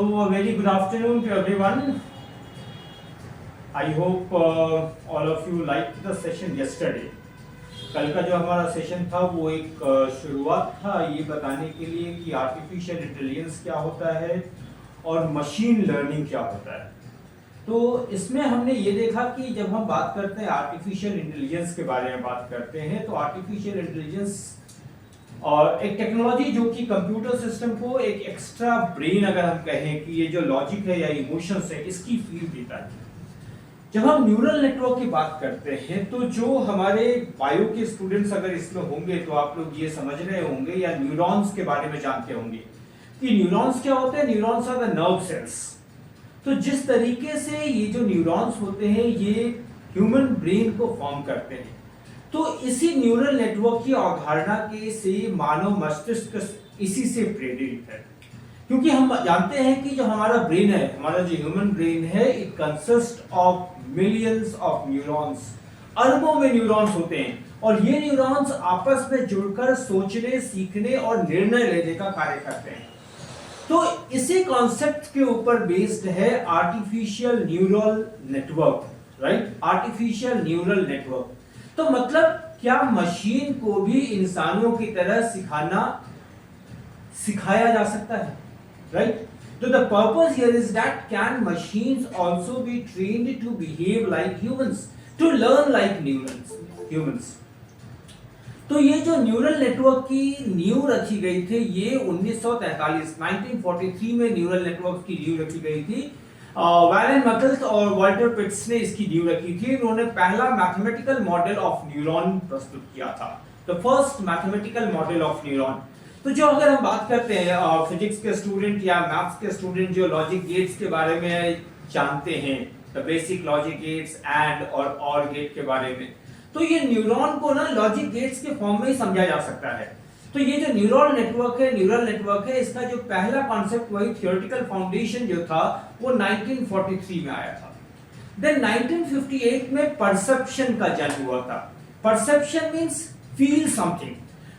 So, a very good afternoon to everyone. I hope all of you liked the session yesterday. कल का जो हमारा session था वो एक शुरुआत था ये बताने के लिए कि आर्टिफिशियल इंटेलिजेंस क्या होता है और मशीन लर्निंग क्या होता है। तो इसमें हमने ये देखा कि जब हम बात करते हैं आर्टिफिशियल इंटेलिजेंस के बारे में बात करते हैं तो आर्टिफिशियल इंटेलिजेंस और एक टेक्नोलॉजी जो कि कंप्यूटर सिस्टम को एक एक्स्ट्रा ब्रेन अगर हम कहें कि ये जो लॉजिक है या इमोशंस है इसकी फील देता है। जब हम न्यूरल नेटवर्क की बात करते हैं तो जो हमारे बायो के स्टूडेंट्स अगर इसमें होंगे तो आप लोग ये समझ रहे होंगे या न्यूरॉन्स के बारे में जानते होंगे कि न्यूरॉन्स क्या होते हैं। Neurons are the nerve cells. तो जिस तरीके से ये जो न्यूरॉन्स होते हैं ये ह्यूमन ब्रेन को फॉर्म करते हैं, तो इसी न्यूरल नेटवर्क की अवधारणा के से मानव मस्तिष्क इसी से प्रेरित है। क्योंकि हम जानते हैं कि जो हमारा ब्रेन है, हमारा जो ह्यूमन ब्रेन है, it consist of millions of neurons. अरबों में न्यूरॉन्स होते हैं और ये न्यूरॉन्स आपस में जुड़कर सोचने, सीखने और निर्णय लेने का कार्य करते हैं। तो इसी कॉन्सेप्ट के ऊपर बेस्ड है artificial neural network, right? Artificial neural network. तो मतलब क्या मशीन को भी इंसानों की तरह सिखाया जा सकता है, राइट? तो the purpose here is that can machines also be trained to behave like humans, to learn like humans. तो ये जो न्यूरल नेटवर्क की नींव रखी गई थी ये 1943 में न्यूरल नेटवर्क की नींव रखी गई थी। वैलेन मकल्स और वॉल्टर पिट्स ने इसकी नींव रखी थी। उन्होंने पहला मैथमेटिकल मॉडल ऑफ न्यूरॉन प्रस्तुत किया था, the first mathematical model of neuron. तो जो अगर हम बात करते हैं फिजिक्स के स्टूडेंट या मैथ्स के स्टूडेंट जो लॉजिक गेट्स के बारे में जानते हैं, the basic logic gates and और गेट के बारे में, तो ये न्यूरॉन को ना लॉजिक गेट्स के फॉर्म में ही समझा जा सकता है। तो ये जो न्यूरल नेटवर्क है, इसका जो पहला कॉन्सेप्ट वही थियोरेटिकल फाउंडेशन जो था वो 1943 में आया था। देन 1958 में परसेप्शन का जन्म हुआ था। Perception means feel something.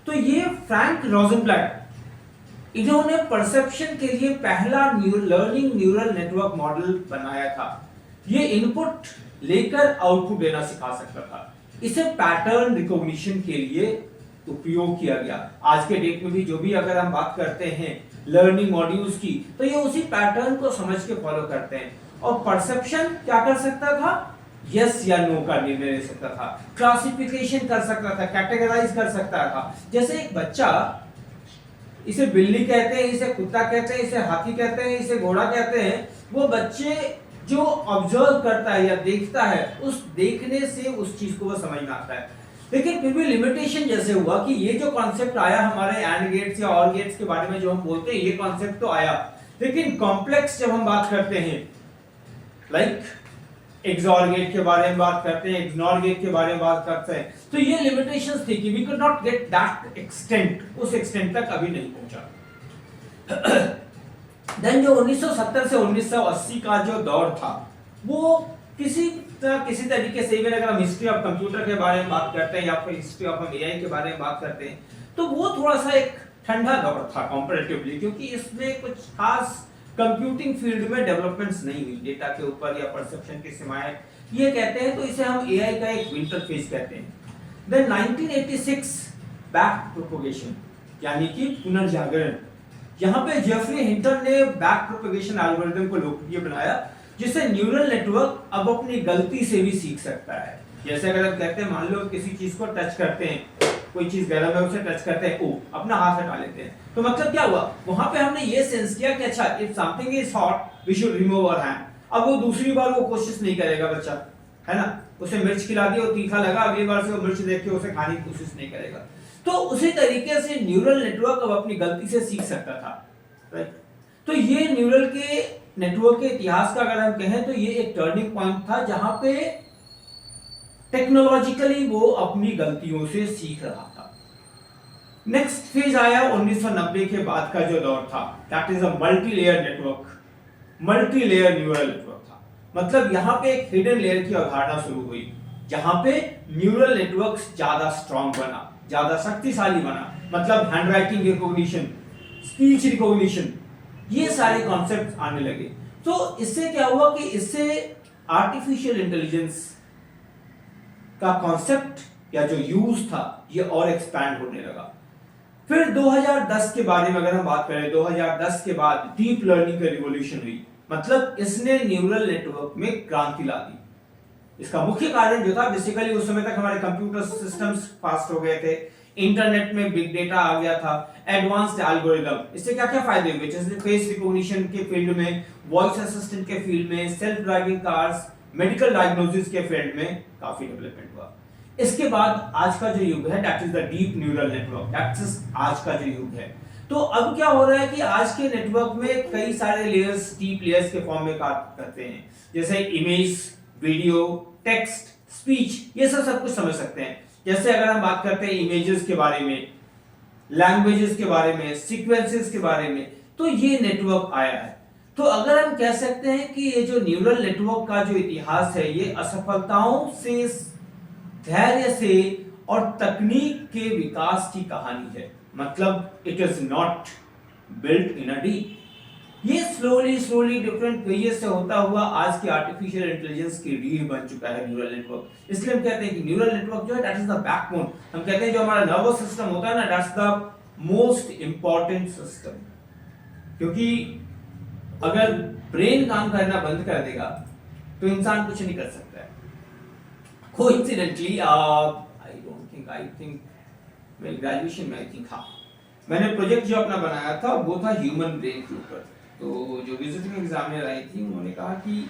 तो ये फ्रैंक रोजेनब्लैट इन्होंने परसेप्शन के लिए पहला लर्निंग न्यूरल नेटवर्क मॉडल बनाया था। ये इनपुट लेकर आउटपुट देना सिखा सकता था। इसे पैटर्न रिकॉग्निशन के लिए उपयोग किया गया। आज के डेट में भी जो भी अगर हम बात करते हैं लर्निंग मॉड्यूल्स की, तो ये उसी पैटर्न को समझ के फॉलो करते हैं। और परसेप्शन क्या कर सकता था? यस या नो का निर्णय ले सकता था, क्लासिफिकेशन कर सकता था, कैटेगराइज कर सकता था। जैसे एक बच्चा, इसे बिल्ली कहते हैं, इसे कुत्ता कहते हैं, इसे हाथी कहते हैं, इसे घोड़ा कहते हैं। वो बच्चे जो ऑब्जर्व करता है या देखता है, उस देखने से उस चीज को वो समझ में आता है। लेकिन फिर भी लिमिटेशन जैसे हुआ कि ये जो कॉन्सेप्ट आया हमारे एंड गेट्स या और गेट्स के बारे में जो हम बोलते हैं, ये कॉन्सेप्ट तो आया, लेकिन कॉम्प्लेक्स जब हम बात करते हैं लाइक एक्सऑर गेट के बारे में बात करते हैं, इग्नोर गेट के बारे में बात करते हैं, तो ये लिमिटेशंस थी कि we could not get that extent, उस एक्सटेंट तक अभी नहीं पहुंचा। देन जो 1970 से 1980 का जो दौर था वो किसी तरीके से, अगर हम हिस्ट्री ऑफ कंप्यूटर के बारे में बात करते हैं या फिर हिस्ट्री ऑफ एआई के बारे में बात करते हैं, तो वो थोड़ा सा एक ठंडा दौर था कंपैरेटिवली, क्योंकि इसमें कुछ खास कंप्यूटिंग फील्ड में डेवलपमेंट्स नहीं हुई डेटा के ऊपर या परसेप्शन के सिवाय, ये कहते हैं। तो इसे हम एआई का एक विंटर फेज कहते हैं। देन 1986 बैक प्रोपगेशन यानी कि पुनर्जागरण। यहाँ पे जेफरी हिंटन ने बैक प्रोपगेशन एल्गोरिथम को लोकप्रिय बनाया, जिससे न्यूरल नेटवर्क अब अपनी गलती से भी सीख सकता है। जैसे अगर हम कहते हैं, मान लो किसी चीज को टच करते हैं, कोई चीज गर्म है उसे टच करते हैं, ओ अपना हाथ हटा लेते हैं, तो मतलब क्या हुआ? वहां पे हमने ये सेंस किया कि अच्छा if something is hot we should remove our hand. अब वो दूसरी बार वो कोशिश नहीं करेगा बच्चा, है ना? उसे मिर्च खिला दी और तीखा लगा, अगली बार से वो मिर्च देख के उसे खाने की कोशिश नहीं करेगा। तो उसी तरीके से न्यूरल नेटवर्क अब अपनी गलती से सीख सकता था, राइट? तो ये न्यूरल के नेटवर्क के इतिहास का अगर हम कहें तो ये एक टर्निंग पॉइंट था जहां पे टेक्नोलॉजिकली वो अपनी गलतियों से सीख रहा था। नेक्स्ट फेज आया 1990 के बाद का जो दौर था, that is a multi layer network, multi layer neural network था। मतलब यहाँ पे एक हिडन लेयर की अवधारणा शुरू हुई, जहां पे न्यूरल नेटवर्क ज्यादा स्ट्रॉन्ग बना, ज्यादा शक्तिशाली बना। मतलब हैंडराइटिंग रिकॉग्निशन, स्पीच रिकॉग्निशन, ये सारे कॉन्सेप्ट आने लगे। तो इससे क्या हुआ कि इससे आर्टिफिशियल इंटेलिजेंस का कॉन्सेप्ट या जो यूज था ये और एक्सपैंड होने लगा। फिर 2010 के बारे में अगर हम बात करें, 2010 के बाद डीप लर्निंग का रिवॉल्यूशन हुई, मतलब इसने न्यूरल नेटवर्क में क्रांति ला दी। इसका मुख्य कारण जो था, बेसिकली उस समय तक हमारे कंप्यूटर सिस्टम्स फास्ट हो गए थे, इंटरनेट में बिग डेटा आ गया था, एडवांस्ड एल्गोरिदम। इससे क्या क्या फायदे हुए, जैसे फेस रिकॉग्निशन के फील्ड में, वॉइस असिस्टेंट के फील्ड में, self driving cars, medical diagnosis के फील्ड में काफी डेवलपमेंट हुआ। इसके बाद आज का जो युग है, that is the deep neural network, that is आज का जो युग है। तो अब क्या हो रहा है कि आज के नेटवर्क में कई सारे लेयर्स, डीप लेयर्स के फॉर्म में काम करते हैं, जैसे इमेज, वीडियो, टेक्स्ट, स्पीच, ये सब कुछ समझ सकते हैं। जैसे अगर हम बात करते हैं इमेजेस के बारे में, लैंग्वेजेस के बारे में, सीक्वेंसेस के बारे में, तो ये नेटवर्क आया है। तो अगर हम कह सकते हैं कि ये जो न्यूरल नेटवर्क का जो इतिहास है, ये असफलताओं से, धैर्य से और तकनीक के विकास की कहानी है। मतलब it is not built in a day, ये स्लोली डिफरेंट फेजेस से होता हुआ आज की आर्टिफिशियल इंटेलिजेंस की रीढ़ बन चुका है न्यूरल नेटवर्क। इसलिए हम कहते हैं कि न्यूरल नेटवर्क जो है, दैट इज द बैकबोन। हम कहते हैं जो हमारा नर्वस सिस्टम होता है ना, that's the most important system, क्योंकि अगर ब्रेन काम करना बंद कर देगा तो इंसान कुछ नहीं कर सकता है। कोइंसिडेंटली आई थिंक मेरी ग्रेजुएशन में, आई थिंक, हाँ, मैंने प्रोजेक्ट जो अपना बनाया था वो था ह्यूमन ब्रेन के ऊपर। तो जो विजिटिंग एग्जामिनर आई थी, उन्होंने कहा कि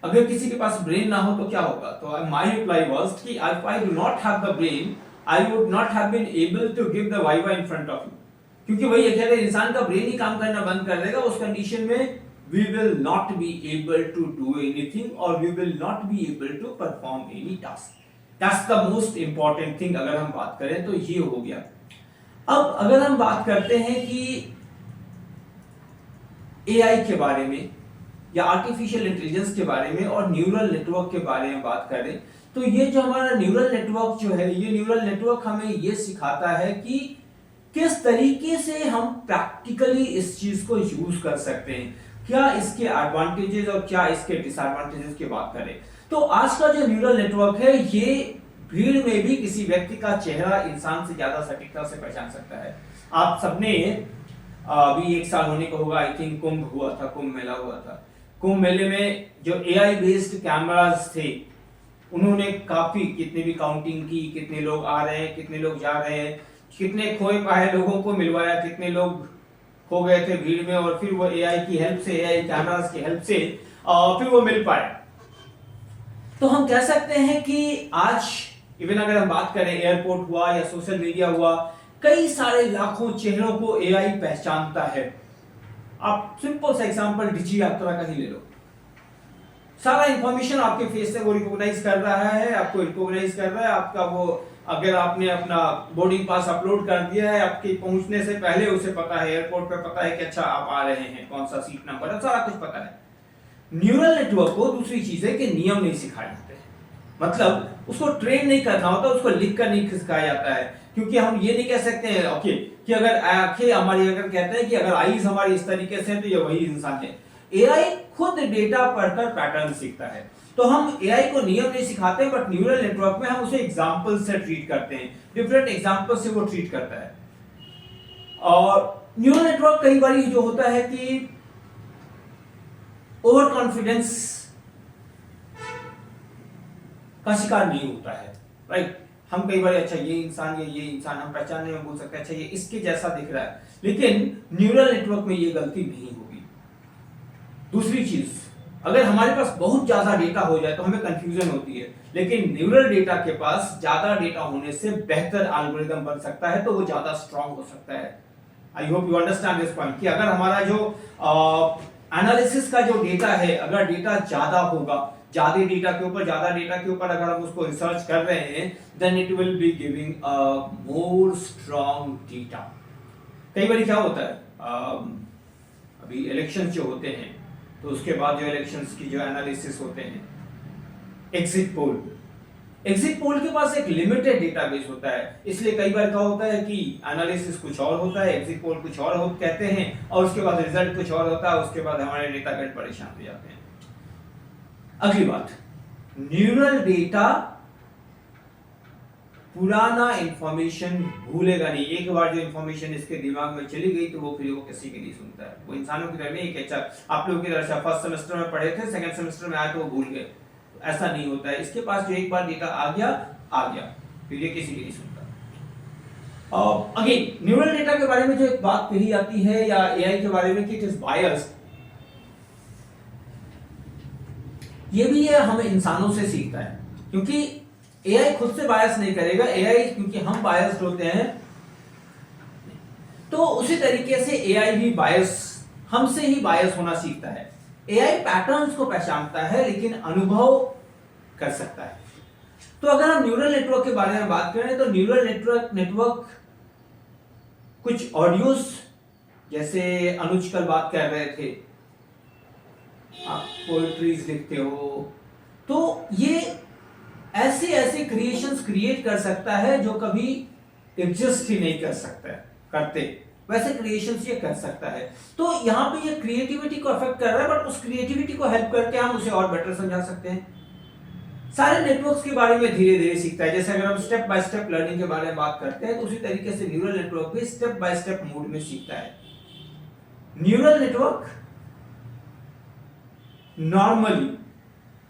अगर किसी के पास ब्रेन ना हो तो क्या होगा। तो माय रिप्लाई वाज कि if I do not have the brain, I would not have been able to give the viva in front of you. क्योंकि वही है कि अगर इंसान का ब्रेन ही काम करना बंद कर देगा, उस कंडीशन में we will not be able to do anything or we will not be able to perform any task. That's the most important thing। अगर हम बात करें तो ये हो गया। अब अगर हम बात करते हैं कि AI के बारे में या आर्टिफिशियल इंटेलिजेंस के बारे में और न्यूरल नेटवर्क के बारे में बात करें, तो ये जो हमारा न्यूरल नेटवर्क जो है, ये न्यूरल नेटवर्क हमें ये सिखाता है कि किस तरीके से हम प्रैक्टिकली इस चीज को यूज कर सकते हैं, क्या इसके एडवांटेजेस और क्या इसके डिसएडवांटेजेस की बात करें। तो आज का जो न्यूरल नेटवर्क है, ये भीड़ में भी किसी व्यक्ति का चेहरा इंसान से ज्यादा सटीकता से पहचान सकता है। आप सबने अभी 1 साल होने को होगा, आई थिंक, कुंभ हुआ था, कुंभ मेला हुआ था। कुंभ मेले में जो AI बेस्ड कैमरास थे, उन्होंने काफी, कितने भी काउंटिंग की, कितने लोग आ रहे हैं, कितने लोग जा रहे हैं, कितने खोए पाए लोगों को मिलवाया, कितने लोग खो गए थे भीड़ में, और फिर वो AI की हेल्प से, AI कैमरास की हेल्प से फिर वो मिल पाए। तो हम कह सकते हैं कि आज इवन अगर हम बात करें, एयरपोर्ट हुआ या सोशल मीडिया हुआ, कई सारे लाखों चेहरों को AI पहचानता है। आप सिंपल सा एग्जांपल डिजी यात्रा का ही ले लो, सारा इंफॉर्मेशन आपके फेस से वो रिकॉग्नाइज कर रहा है, आपको रिकॉग्नाइज कर रहा है, आपका वो, अगर आपने अपना बोर्डिंग पास अपलोड कर दिया है, आपके पहुंचने से पहले उसे पता है, एयरपोर्ट पे पता है कि अच्छा आप आ रहे हैं, कौन सा सीट नंबर है, सारा कुछ पता है। न्यूरल नेटवर्क को दूसरी चीज है कि नियम नहीं सिखाए जाते, मतलब उसको ट्रेन नहीं करना होता, उसको लिख कर नहीं सिखाया जाता है। क्योंकि हम ये नहीं कह सकते हैं ओके कि अगर आंखें हमारी, अगर कहते हैं कि अगर आईज हमारी इस तरीके से है तो ये वही इंसान है। AI खुद डेटा पढ़कर पैटर्न सीखता है। तो हम AI को नियम नहीं सिखाते, बट न्यूरल नेटवर्क में हम उसे एग्जांपल से ट्रीट करते हैं, डिफरेंट एग्जांपल से वो ट्रीट करता है। और न्यूरल नेटवर्क कई बार जो होता है कि ओवर कॉन्फिडेंस का शिकार नहीं होता है, राइट। हम कई बार अच्छा ये इंसान हम पहचानने में बोल सकते हैं अच्छा ये इसके जैसा दिख रहा है, लेकिन न्यूरल नेटवर्क में ये गलती नहीं होगी। दूसरी चीज, अगर हमारे पास बहुत ज्यादा डेटा हो जाए तो हमें कंफ्यूजन होती है, लेकिन न्यूरल डेटा के पास ज्यादा डेटा होने से बेहतर एल्गोरिदम बन सकता है, तो वो ज्यादा स्ट्रांग हो सकता है। I hope you understand this point कि अगर हमारा जो एनालिसिस का जो डेटा है, अगर डेटा ज्यादा होगा, ज्यादा डेटा के ऊपर अगर हम उसको रिसर्च कर रहे हैं, then it will be giving a more strong data. कई बार क्या होता है, अभी इलेक्शंस जो होते हैं तो उसके बाद जो इलेक्शंस की जो एनालिसिस होते हैं, एग्जिट पोल के पास एक लिमिटेड डेटाबेस होता है, इसलिए कई बार क्या होता है कि एनालिसिस कुछ और होता है, एग्जिट पोल कुछ और हो कहते हैं और उसके बाद रिजल्ट कुछ और होता है, उसके बाद हमारे डेटा बेस परेशान हो जाते हैं। अगली बात, न्यूरल डेटा पुराना इंफॉर्मेशन भूलेगा नहीं। एक बार जो इंफॉर्मेशन इसके दिमाग में चली गई तो वो फिर वो किसी की नहीं सुनता है। वो इंसानों की तरह नहीं कि अच्छा आप लोगों की तरह से फर्स्ट सेमेस्टर में पढ़े थे, सेकंड सेमेस्टर में आए तो वो भूल गए, ऐसा नहीं होता है। इसके पास जो एक बार डेटा आ गया फिर ये किसी की नहीं सुनता। अगेन न्यूरल डेटा के बारे में जो एक बात कही जाती है या एआई के बारे में कि इट इज बायस्ड, ये भी ये हमें इंसानों से सीखता है, क्योंकि एआई खुद से बायस नहीं करेगा। एआई क्योंकि हम बायस्ड होते हैं तो उसी तरीके से एआई भी बायस हमसे ही बायस होना सीखता है। एआई पैटर्न्स को पहचानता है लेकिन अनुभव कर सकता है। तो अगर हम न्यूरल नेटवर्क के बारे में बात करें तो न्यूरल नेटवर्क कुछ ऑडियोस, जैसे अनुज कल बात कर रहे थे, आप पोएट्रीज लिखते हो तो ये ऐसे क्रिएशंस क्रिएट कर सकता है जो कभी एग्जिस्ट ही नहीं कर सकता है, करते वैसे क्रिएशंस ये कर सकता है। तो यहाँ पे ये क्रिएटिविटी को अफेक्ट कर रहा है, बट उस क्रिएटिविटी को हेल्प करके हम उसे और बेटर समझा सकते हैं। सारे नेटवर्क्स के बारे में धीरे धीरे सीखता है। जैसे अगर हम स्टेप बाय स्टेप लर्निंग के बारे में बात करते हैं तो उसी तरीके से न्यूरल नेटवर्क भी स्टेप बाय स्टेप मोड में सीखता है। Neural network normally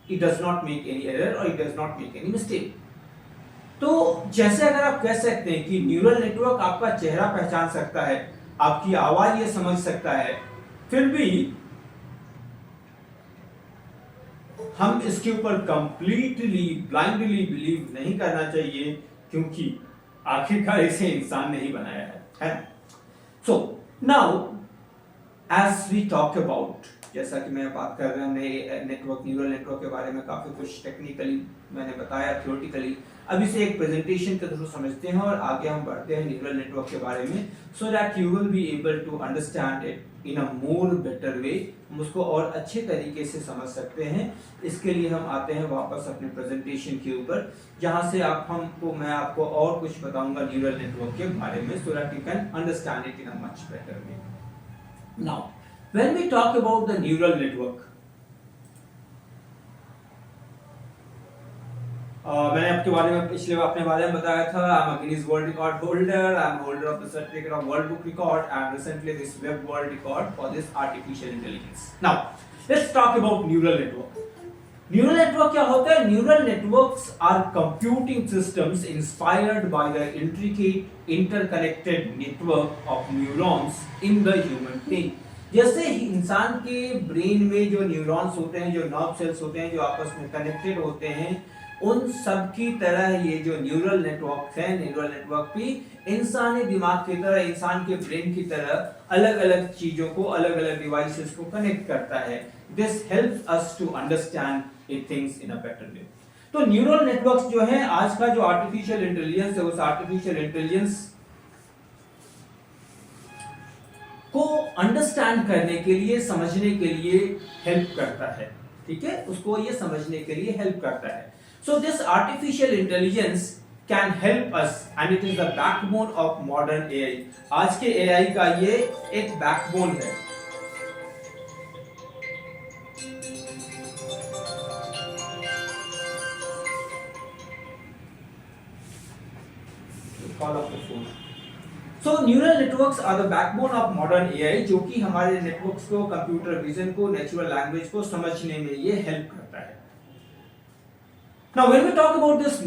it does not make any error or it does not make any mistake। तो जैसे अगर आप कह सकते हैं कि न्यूरल नेटवर्क आपका चेहरा पहचान सकता है, आपकी आवाज ये समझ सकता है, फिर भी हम इसके ऊपर कंप्लीटली ब्लाइंडली बिलीव नहीं करना चाहिए, क्योंकि आखिरकार इसे इंसान ने ही बनाया है। So now as we talk about, जैसा कि मैं बात कर रहा हूं, हमने नेटवर्क न्यूरल नेटवर्क के बारे में काफी कुछ टेक्निकली मैंने बताया, थ्योरेटिकली। अब इसे एक प्रेजेंटेशन के थ्रू समझते हैं और आगे हम बढ़ते हैं न्यूरल नेटवर्क के बारे में, so that you will be able to understand it in a more better way. हम उसको और अच्छे तरीके से समझ सकते हैं। इसके लिए हम आते हैं वापस अपने प्रेजेंटेशन के ऊपर, जहां से मैं आपको और कुछ बताऊंगा न्यूरल नेटवर्क के बारे में, so that you can understand it in a much better way. Now when we talk about the neural network, मैंने आपके बारे में अपने बारे में बताया था, I'm a Guinness World Record holder, I'm holder of the certificate of World Book Record and recently this Web World Record for this artificial intelligence. Now let's talk about neural network. Neural network क्या होता है? Neural networks are computing systems inspired by the intricate interconnected network of neurons in the human brain. जैसे इंसान के brain में जो neurons होते हैं, जो नर्व सेल्स होते हैं, जो आपस में कनेक्टेड होते हैं, उन सब की तरह ये जो न्यूरल नेटवर्क है, न्यूरल नेटवर्क भी इंसानी दिमाग की तरह, इंसान के ब्रेन की तरह अलग अलग चीजों को, अलग अलग डिवाइसेस को कनेक्ट करता है। This helps us to understand it things in a better way. तो न्यूरल नेटवर्क्स जो है, आज का जो आर्टिफिशियल इंटेलिजेंस है, उस आर्टिफिशियल इंटेलिजेंस को अंडरस्टैंड करने के लिए, समझने के लिए हेल्प करता है। ठीक है, उसको ये समझने के लिए हेल्प करता है। So this artificial intelligence can help us and it is the backbone of modern AI. आज के एआई का ये एक बैकबोन है। Call of the phone. So neural networks are the backbone of modern AI, जो कि हमारे नेटवर्क्स को, कंप्यूटर विजन को, नेचुरल लैंग्वेज को समझने में ये हेल्प करता है। Now when we talk about this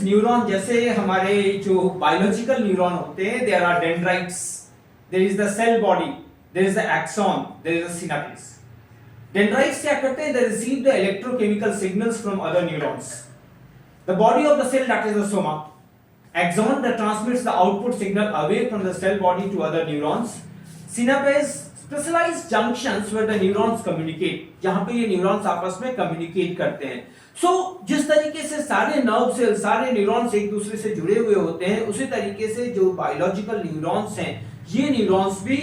neuron, जैसे हमारे जो बायोलॉजिकल न्यूरॉन होते हैं, there are dendrites, there is the cell body, there is the axon, there is the synapse. Dendrites क्या करते हैं? They receive the electrochemical signals from other neurons. The body of the cell, that is the soma. Axon that transmits the output signal away from the cell body to other neurons. Synapse specialized junctions where the neurons communicate, जहां पे ये neurons आपस में communicate करते हैं। So जिस तरीके से सारे nerve cells, सारे neurons एक दूसरे से जुड़े हुए होते हैं, उसी तरीके से जो biological neurons हैं, ये neurons भी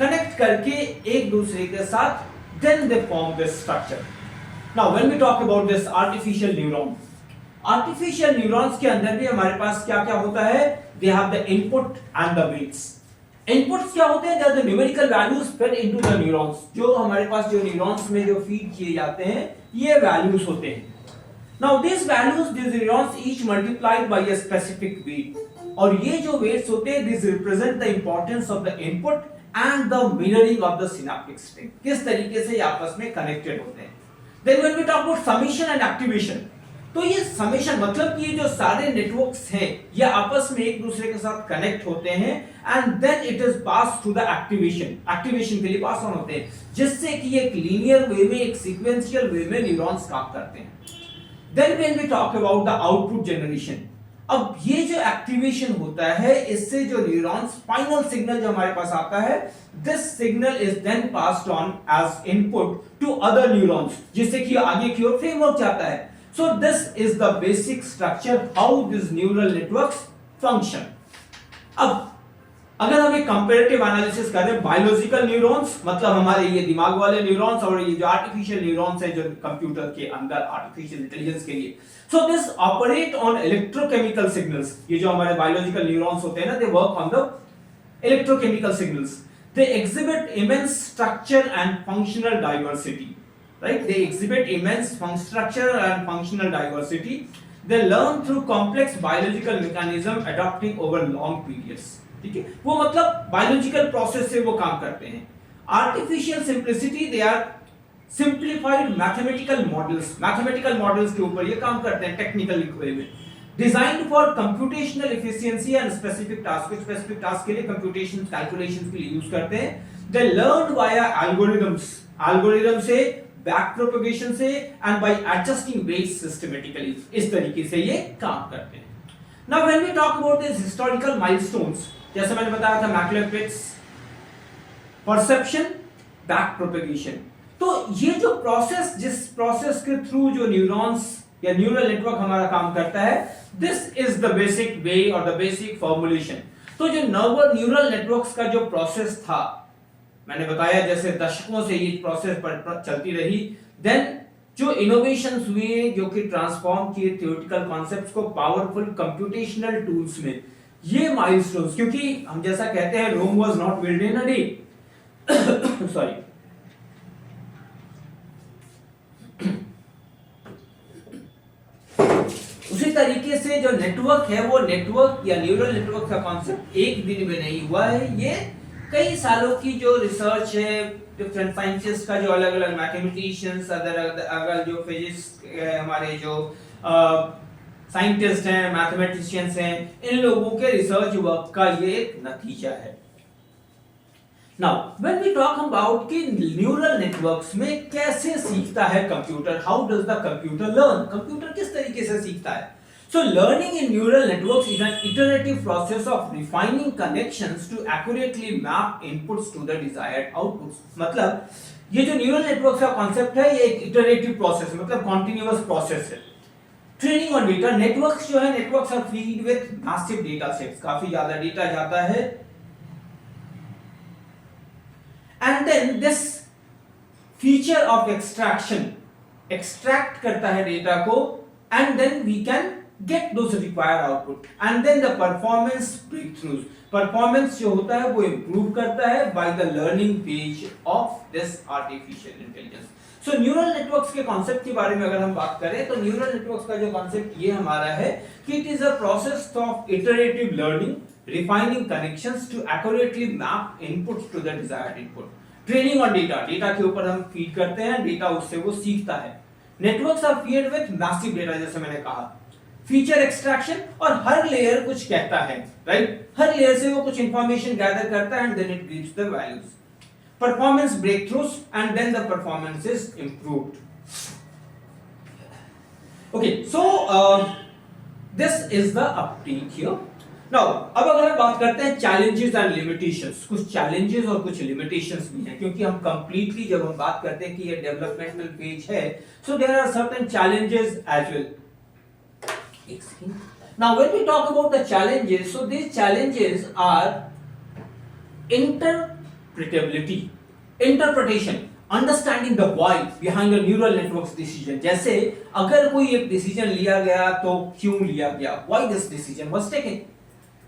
connect करके एक दूसरे के साथ then they form this structure. Now when we talk about this artificial neuron, artificial neurons के अंदर भी हमारे पास क्या क्या होता है, they have the input and the weights. Inputs क्या होते हैं, the numerical values fed into the neurons, जो हमारे पास जो न्यूरॉन्स में जो फीड किए जाते हैं ये वैल्यूज होते हैं। Now this values, this neurons each multiplied by a specific weight, और ये जो वेट्स होते हैं this represent the importance of the input and the mirroring of the synaptic string, किस तरीके से ये आपस में कनेक्टेड होते हैं। Then when we talk about summation and activation, तो ये समेशन मतलब कि ये जो सारे नेटवर्क्स हैं ये आपस में एक दूसरे के साथ कनेक्ट होते हैं and then it is pass through the activation, activation के लिए पास ऑन होते हैं, जिससे कि एक लीनियर वे में, एक सीक्वेंशियल वे में न्यूरॉन्स काम करते हैं। Then when we talk about the output generation, अब ये जो एक्टिवेशन होता है इससे जो न्यूरॉन्स फाइनल सिग्नल जो हमारे पास आता है, this signal is then passed on as input to other neurons, जिससे कि आगे की ओर फ्रेमवर्क जाता है। So this is the basic structure how these neural networks function. अब अगर हम एक कंपैरेटिव एनालिसिस करें, बायोलॉजिकल न्यूरॉन्स मतलब हमारे ये दिमाग वाले न्यूरॉन्स और ये जो आर्टिफिशियल न्यूरॉन्स है जो कंप्यूटर के अंदर आर्टिफिशियल इंटेलिजेंस के लिए, so this operate on electrochemical signals. ये जो हमारे बायोलॉजिकल न्यूरॉन्स होते हैं ना, they work on the electrochemical signals, they exhibit immense structure and functional diversity, right? They exhibit immense structure and functional diversity. They learn through complex biological mechanism adapting over long periods. ठीक है, वो मतलब biological process से वो काम करते हैं। Artificial simplicity, they are simplified mathematical models, mathematical models के ऊपर ये काम करते हैं टेक्निकल वे में। Designed for computational efficiency and specific task, specific task के लिए कंप्यूटेशन कैलकुलेशंस के लिए यूज करते हैं। They learn via algorithms, algorithm से, बैक प्रोपगेशन से and by adjusting weights systematically, इस तरीके से ये काम करते हैं। Now when we talk about this historical milestones, जैसे मैंने बताया था मैक्लेपिट्स, परसेप्शन, बैक प्रोपगेशन, तो ये जो प्रोसेस, जिस प्रोसेस के थ्रू जो न्यूरॉन्स या न्यूरल नेटवर्क हमारा काम करता है, this is the basic way और द बेसिक फॉर्मुलेशन। तो जो न्यूरल नेटवर्क्स का जो प्रोसेस था, मैंने बताया जैसे दशकों से ये प्रोसेस पर चलती रही, देन जो इनोवेशंस हुए जो कि ट्रांसफॉर्म किए थ्योरेटिकल कॉन्सेप्ट्स को पावरफुल कंप्यूटेशनल टूल्स में, ये माइलस्टोन्स, क्योंकि हम जैसा कहते हैं Rome was not built in a day, sorry, उसी तरीके से जो नेटवर्क है वो नेटवर्क या न्यूरल नेटवर्क का कॉन्सेप्ट एक दिन में नहीं हुआ है, ये कई सालों की जो रिसर्च है, डिफरेंट साइंसेस का जो अलग अलग मैथमेटिशियंस, अगर जो फिजिक्स हमारे जो साइंटिस्ट हैं, मैथमेटिशियंस हैं, इन लोगों के रिसर्च वर्क का ये एक नतीजा है। Now when we talk about कि न्यूरल नेटवर्क्स में कैसे सीखता है computer, how does the computer learn, computer किस तरीके से सीखता है। So learning in neural networks is an iterative process of refining connections to accurately map inputs to the desired outputs. मतलब ये जो न्यूरल नेटवर्क का कॉन्सेप्ट है ये एक इटरेटिव प्रोसेस है, मतलब कॉन्टिन्यूअस प्रोसेस है। ट्रेनिंग ऑन डेटा, नेटवर्क्स जो है, networks are feed with massive data sets, काफी ज्यादा डेटा जाता है, and then this feature of extraction, extract करता है डेटा को, and then we can get those required output and then the performance breakthroughs, performance जो होता है वो improve करता है by the learning phase of this artificial intelligence. So neural networks के concept के बारे में अगर हम बात करें तो neural networks का जो concept ये हमारा है कि it is a process of iterative learning, refining connections to accurately map inputs to the desired input. Training on data, data के ऊपर हम feed करते हैं, data उससे वो सीखता है। Networks are fed with massive data, जैसे मैंने कहा, फीचर एक्सट्रैक्शन, और हर लेयर कुछ कहता है, राइट, हर लेयर से वो कुछ इंफॉर्मेशन गैदर करता है and then it gives the values, performance breakthroughs and then the performance is improved. Okay, so this is the update here. Now अब अगर हम बात करते हैं चैलेंजेस एंड लिमिटेशंस, कुछ चैलेंजेस और कुछ लिमिटेशंस भी हैं, क्योंकि हम कंप्लीटली जब हम बात करते हैं कि ये डेवलपमेंटल फेज है, so there are certain challenges as well. Now when we talk about the challenges, so these challenges are interpretability, interpretation। Understanding the why behind a neural networks decision, जैसे अगर कोई एक डिसीजन लिया गया तो क्यों लिया गया, why this decision was taken,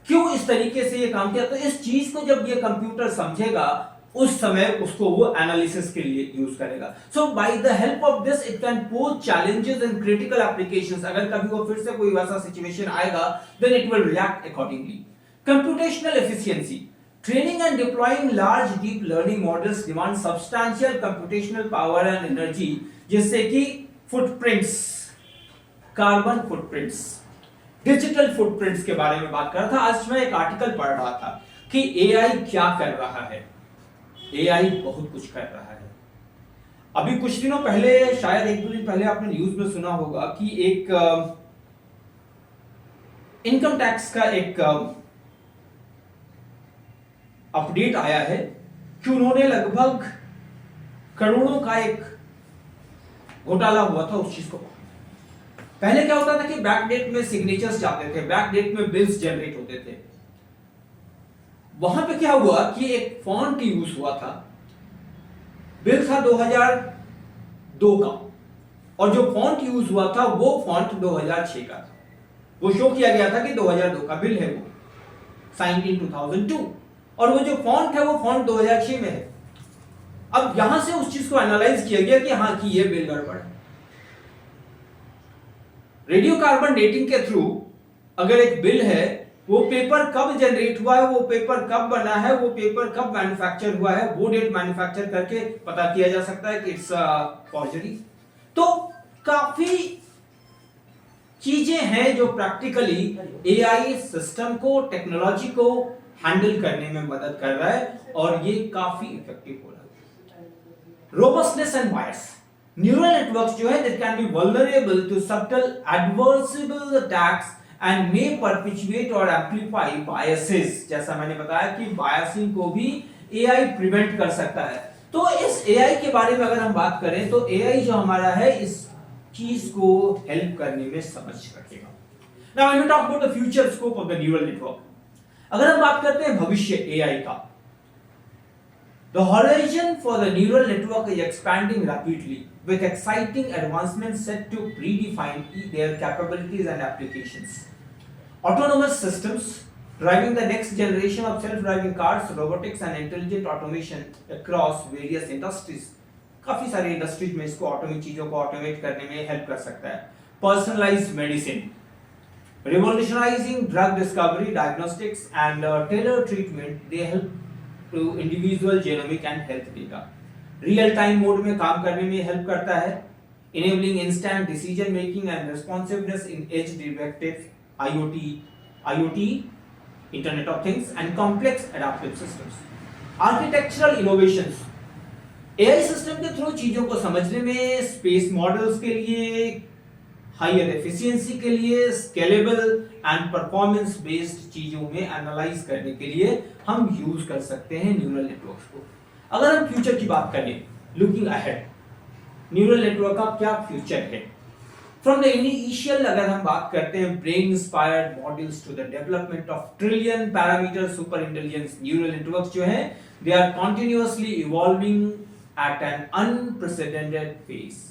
क्यों इस तरीके से ये काम किया। तो इस चीज को जब ये कंप्यूटर समझेगा उस समय उसको वो एनालिसिस के लिए यूज करेगा। So by the help of this it can pose challenges in critical applications. अगर कभी वो फिर से कोई वैसा सिचुएशन आएगा then it will react accordingly. Computational efficiency, training and deploying large deep learning models demand substantial computational power and energy, जिससे कि footprints, carbon footprints, digital footprints के बारे में बात कर रहा था। आज मैं एक आर्टिकल पढ़ रहा था कि एआई क्या कर रहा है। एआई बहुत कुछ कर रहा है। अभी कुछ दिनों पहले, शायद एक दो दिन पहले आपने न्यूज में सुना होगा कि एक इनकम टैक्स का एक अपडेट आया है कि उन्होंने लगभग करोड़ों का एक घोटाला हुआ था उस चीज को। पहले क्या होता था कि बैकडेट में सिग्नेचर्स जाते थे, बैकडेट में बिल्स जनरेट होते थे। वहां पे क्या हुआ कि एक फॉन्ट यूज हुआ था, बिल था 2002 का, और जो फॉन्ट यूज हुआ था वो फॉन्ट 2006 का था। वो शो किया गया था कि 2002 का बिल है, वो साइन इन 2002, और वो जो फॉन्ट है वो फॉन्ट 2006 में है। अब यहां से उस चीज को एनालाइज किया गया कि हां कि ये बिल गड़बड़ है। रेडियो कार्बन डेटिंग के थ्रू अगर एक बिल है, वो पेपर कब जनरेट हुआ है, वो पेपर कब बना है, वो पेपर कब मैन्युफैक्चर हुआ है, वो डेट मैन्युफैक्चर करके पता किया जा सकता है कि इट्स फॉर्जरी। तो काफी चीजें हैं जो प्रैक्टिकली एआई सिस्टम को, टेक्नोलॉजी को हैंडल करने में मदद कर रहा है, और ये काफी इफेक्टिव हो रहा है। Robustness and bias, neural networks जो है that can be vulnerable to subtle adversarial attacks and may perpetuate और एम्प्लीफाई बायसेस। जैसा मैंने बताया कि बायसिंग को भी एआई प्रिवेंट कर सकता है। तो इस एआई के बारे में अगर हम बात करें तो एआई जो हमारा है इस चीज को हेल्प करने में समझ रखेगा। Now when we talk about the future scope of the neural network, अगर हम बात करते हैं भविष्य एआई का, the horizon for the neural network is expanding rapidly with exciting advancements set to redefine their capabilities and applications. Autonomous systems driving the next generation of self-driving cars, robotics and intelligent automation across various industries. काफी सारी industries में इसको automate, चीजों को automate करने में help कर सकता है। Personalised medicine, revolutionizing drug discovery, diagnostics and tailored treatment, they help to individual genomic and health data. Real time mode में काम करने में हेल्प करता है, enabling instant decision making and responsiveness in edge directed IoT, Internet of Things and complex adaptive systems. Architectural innovations, AI system के through चीजों को समझने में, स्पेस मॉडल्स के लिए, हायर एफिशिएंसी के लिए, स्केलेबल एंड परफॉर्मेंस बेस्ड चीजों में एनालाइज करने के लिए हम यूज कर सकते हैं न्यूरल नेटवर्क्स को। अगर हम फ्यूचर की बात करें, लुकिंग अहेड, न्यूरल नेटवर्क का क्या फ्यूचर है। फ्रॉम द इनिशियल अगर हम बात करते हैं brain inspired models to the development of trillion parameter super intelligence, neural networks जो है they are continuously evolving at an unprecedented pace.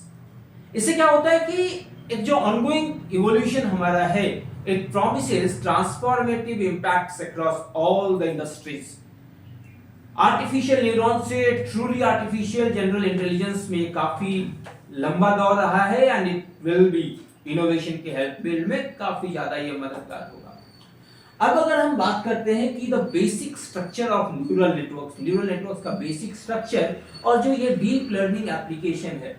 इससे क्या होता है कि एक जो ऑनगोइंग इवोल्यूशन हमारा है, it promises transformative impacts across all the industries. Artificial neuron से ट्रूली आर्टिफिशियल जनरल इंटेलिजेंस में काफी लंबा दौर रहा है and it will B innovation के हेल्प बिल्ड में काफी ज्यादा ये मददगार होगा। अब अगर हम बात करते हैं कि the basic structure of neural networks का बेसिक स्ट्रक्चर और जो ये डीप लर्निंग एप्लीकेशन है,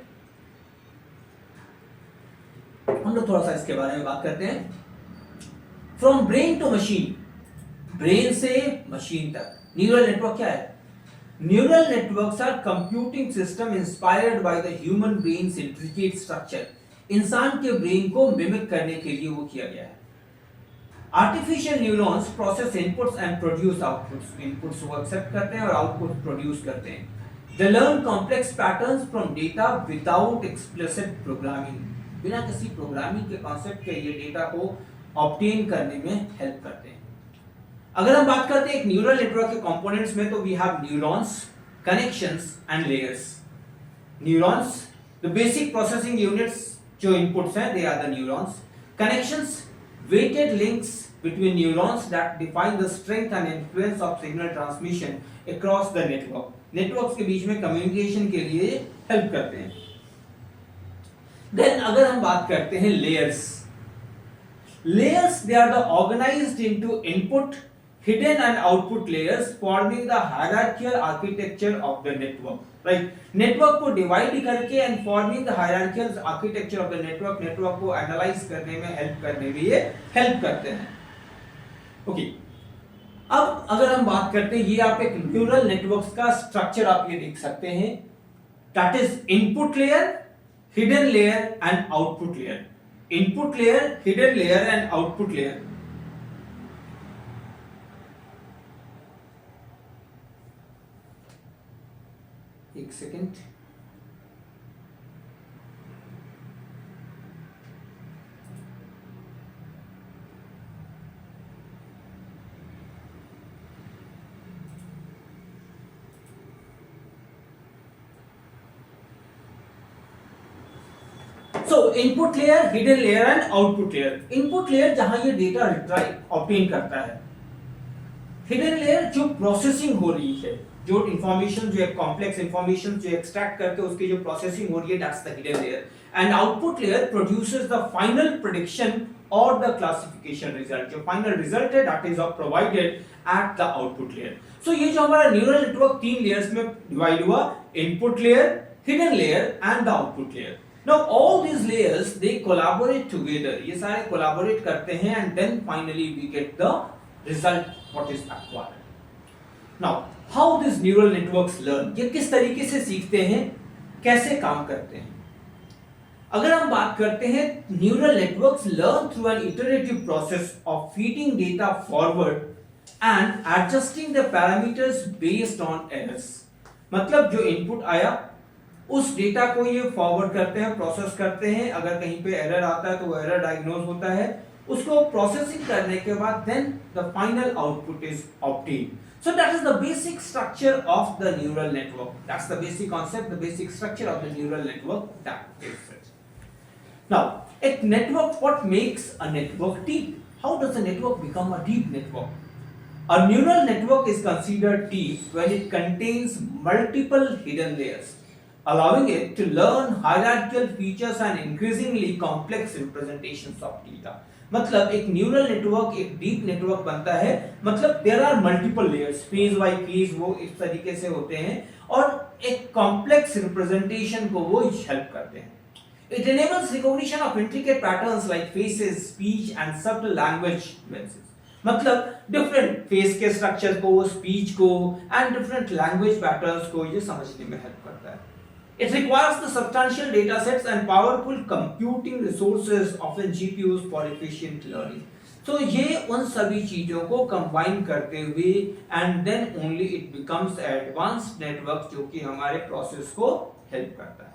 हम लोग थोड़ा सा इसके बारे में बात करते हैं। From brain to machine, brain से मशीन तक न्यूरल नेटवर्क क्या है? Neural networks are computing system inspired by the human brain's intricate structure. इंसान के ब्रेन को मिमिक करने के लिए वो किया गया है। Artificial neurons process inputs and produce outputs. Inputs को एक्सेप्ट करते हैं और आउटपुट प्रोड्यूस करते हैं। They learn complex patterns from data without explicit programming. बिना किसी प्रोग्रामिंग के कॉन्सेप्ट के ये डेटा को ऑब्टेन करने में हेल्प करते हैं। अगर हम बात करते हैं एक न्यूरल नेटवर्क के कंपोनेंट्स में, तो we have neurons, connections and layers. Neurons, the basic processing units जो इनपुट्स हैं, they are the neurons. Connections, weighted links between neurons that define the strength and influence of signal transmission across the network. Networks के बीच में communication के लिए help करते हैं. Then अगर हम बात करते हैं layers, layers they are the organized into input, hidden and output layers forming the hierarchical architecture of the network. Right, network को divide करके and forming the hierarchical architecture of the network, network को analyze करने में help करने में ये help करते हैं. Okay, अब अगर हम बात करते हैं, ये आप एक न्यूरल नेटवर्क्स का स्ट्रक्चर आप ये देख सकते हैं. That is input layer, hidden layer and output layer. Input layer, hidden layer and output layer. एक second. So input layer, hidden layer and output layer. Input layer जहां ये डेटा ऑब्टेन करता है. हिडन लेयर जो processing हो रही है, जो इंफॉर्मेशन जो है कॉम्प्लेक्स इंफॉर्मेशन जो एक्सट्रैक्ट करके उसकी जो प्रोसेसिंग हो रही है, that's the hidden layer. And output layer produces the final prediction और द क्लासिफिकेशन रिजल्ट. जो फाइनल रिजल्ट है that is provided at the output layer. So ये जो हमारा न्यूरल नेटवर्क तीन लेयर्स में डिवाइड हुआ, input layer, hidden layer and the output layer. Now all these layers they collaborate together. ये सारे collaborate करते हैं and then finally we get the result what is acquired. Now how these neural networks learn? ये किस तरीके से सीखते हैं, कैसे काम करते हैं? अगर हम बात करते हैं, neural networks learn through an iterative process of feeding data forward and adjusting the parameters based on errors. मतलब जो इनपुट आया उस डेटा को ये फॉरवर्ड करते हैं, प्रोसेस करते हैं. अगर कहीं पे एरर आता है तो वो एरर डायग्नोज होता है. उसको प्रोसेसिंग करने के बाद then the final output is obtained. So that is the basic structure of the neural network. That's the basic concept, the basic structure of the neural network. That is it. Now a network, what makes a network deep? How does a network become a deep network? A neural network is considered deep when it contains multiple hidden layers, allowing it to learn hierarchical features and increasingly complex representations of data. मतलब एक neural network एक deep network बनता है, मतलब there are multiple layers, phase by phase वो इस तरीके से होते हैं और एक कॉम्प्लेक्स रिप्रेजेंटेशन को वो हेल्प करते हैं. It enables recognition of intricate patterns like faces, speech and subtle language nuances. मतलब डिफरेंट फेस के स्ट्रक्चर को, स्पीच को एंड डिफरेंट लैंग्वेज पैटर्न्स को ये समझने में हेल्प करता है. It requires the substantial data sets and powerful computing resources, often GPUs, for efficient learning. So ये उन सभी चीजों को कंबाइन करते हुए and then only it becomes advanced network जो कि हमारे प्रोसेस को हेल्प करता है.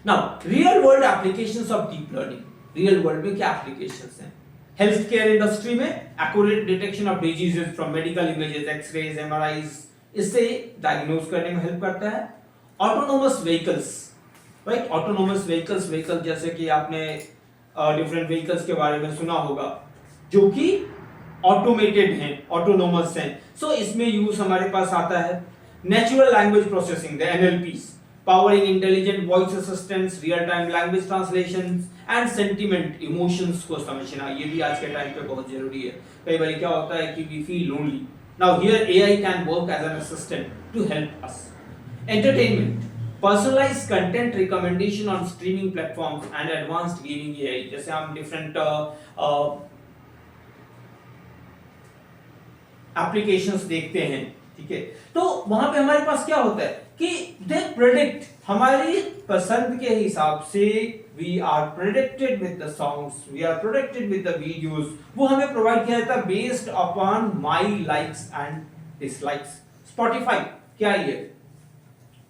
Now real world applications of deep learning. Real world में क्या applications हैं? हेल्थ केयर इंडस्ट्री में accurate detection of diseases from medical images, x-rays, MRIs, इससे डायग्नोज करने में हेल्प करता है. Autonomous vehicles, right, autonomous vehicles, vehicle जैसे कि आपने डिफरेंट व्हीकल्स के बारे में सुना होगा जो कि ऑटोमेटेड हैं, ऑटोनोमस हैं. सो इसमें यूज हमारे पास आता है natural language processing, the NLPs, powering intelligent voice assistants, real time language translations and sentiment, emotions को समझना. ये भी आज के टाइम पे बहुत जरूरी है. कई बार क्या होता है कि we feel lonely. Now here AI can work as an assistant to help us. Entertainment, personalized content recommendation on streaming platforms and advanced gaming AI. जैसे हम different applications देखते हैं, ठीक है, तो वहां पे हमारे पास क्या होता है कि दे प्रेडिक्ट हमारी पसंद के हिसाब से, we are predicted with the songs, we are predicted with the videos, वो हमें प्रोवाइड किया जाता है based upon my likes and dislikes. Spotify क्या है ये,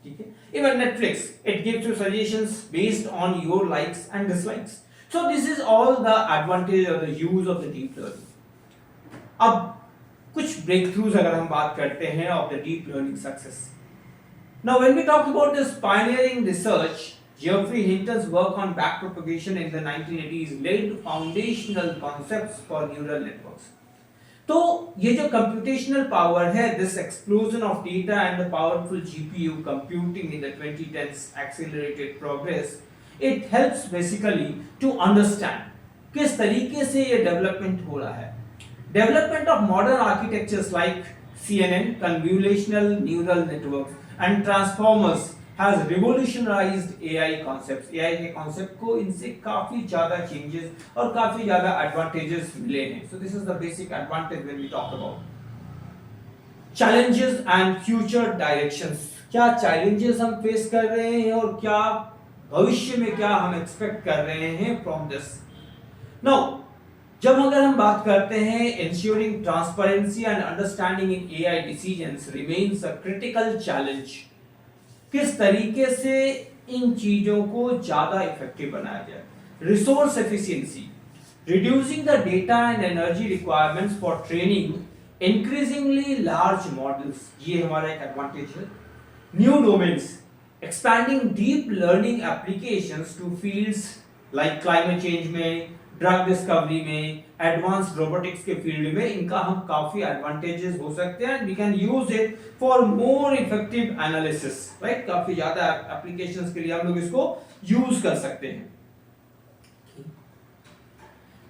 ठीक है, even Netflix, it gives you suggestions based on your likes and dislikes. So this is all the advantage of the use of the deep learning. अब कुछ breakthroughs अगर हम बात करते हैं of the deep learning success. Now, when we talk about this pioneering research, Geoffrey Hinton's work on backpropagation in the 1980s laid foundational concepts for neural networks. तो ये जो कंप्यूटेशनल पावर है, this explosion of data and the powerful GPU computing in the 2010s accelerated progress, it helps basically to understand किस तरीके से ये development हो रहा है. Development of modern architectures like CNN, convolutional neural networks and transformers has revolutionized AI concepts. AI के concept को इनसे काफी ज्यादा changes और काफी ज्यादा advantages मिले हैं. So this is the basic advantage when we talk about challenges and future directions. क्या challenges हम face कर रहे हैं और क्या भविष्य में क्या हम expect कर रहे हैं from this. Now, जब अगर हम बात करते हैं ensuring transparency and understanding in AI decisions remains a critical challenge. किस तरीके से इन चीजों को ज्यादा इफेक्टिव बनाया जाए. Resource efficiency, reducing the data and energy requirements for training increasingly large models, ये हमारा एक एडवांटेज है. New domains, expanding deep learning applications to fields like climate change में, ड्रग डिस्कवरी में, एडवांस्ड रोबोटिक्स के फील्ड में इनका हम काफी एडवांटेजेस हो सकते हैं. We can use it for more effective analysis, right. काफी ज्यादा एप्लीकेशंस के लिए हम लोग इसको यूज कर सकते हैं.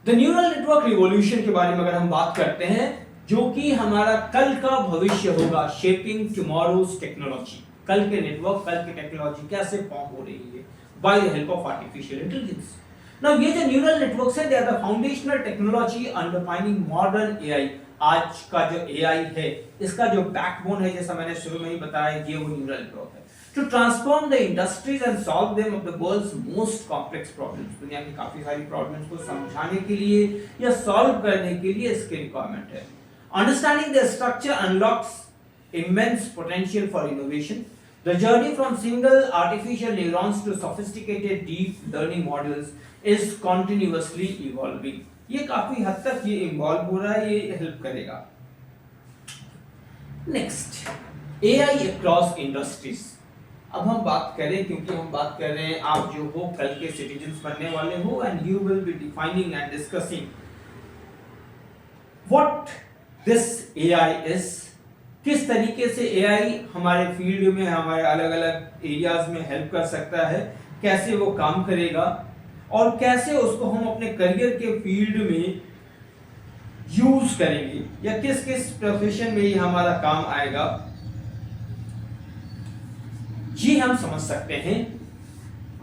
द न्यूरल नेटवर्क रिवॉल्यूशन के बारे में अगर हम बात करते हैं, जो कि हमारा कल का भविष्य होगा, शेपिंग टुमारोज टेक्नोलॉजी. कल के नेटवर्क, कल की टेक्नोलॉजी कैसे फॉर्म हो रही है bye the help of artificial intelligence. Now, ये जो न्यूरल नेटवर्क्स है, they are the foundational technology underpinning modern AI. आज का जो AI है, इसका जो बैकबोन है, जैसा मैंने शुरू में ही बताया, ये वो न्यूरल नेटवर्क है. To transform the industries and solve them of the world's most complex problems. दुनिया की काफी सारी प्रॉब्लम्स को समझाने के लिए या सॉल्व करने के लिए इसके रिक्वायरमेंट है. Understanding their structure unlocks immense potential for innovation. The journey from single artificial neurons to sophisticated deep learning models is continuously evolving. ये काफी हद तक ये इन्वॉल्व हो रहा है, ये हेल्प करेगा. Next, AI across industries. अब हम बात करें, क्योंकि हम बात कर रहे हैं आप जो हो कल के सिटीजन्स बनने वाले हो, and you will B defining and discussing what this AI is. किस तरीके से AI हमारे फील्ड में, हमारे अलग अलग एरियाज में हेल्प कर सकता है, कैसे वो काम करेगा और कैसे उसको हम अपने करियर के फील्ड में यूज करेंगे, या किस किस प्रोफेशन में ये हमारा काम आएगा, ये हम समझ सकते हैं.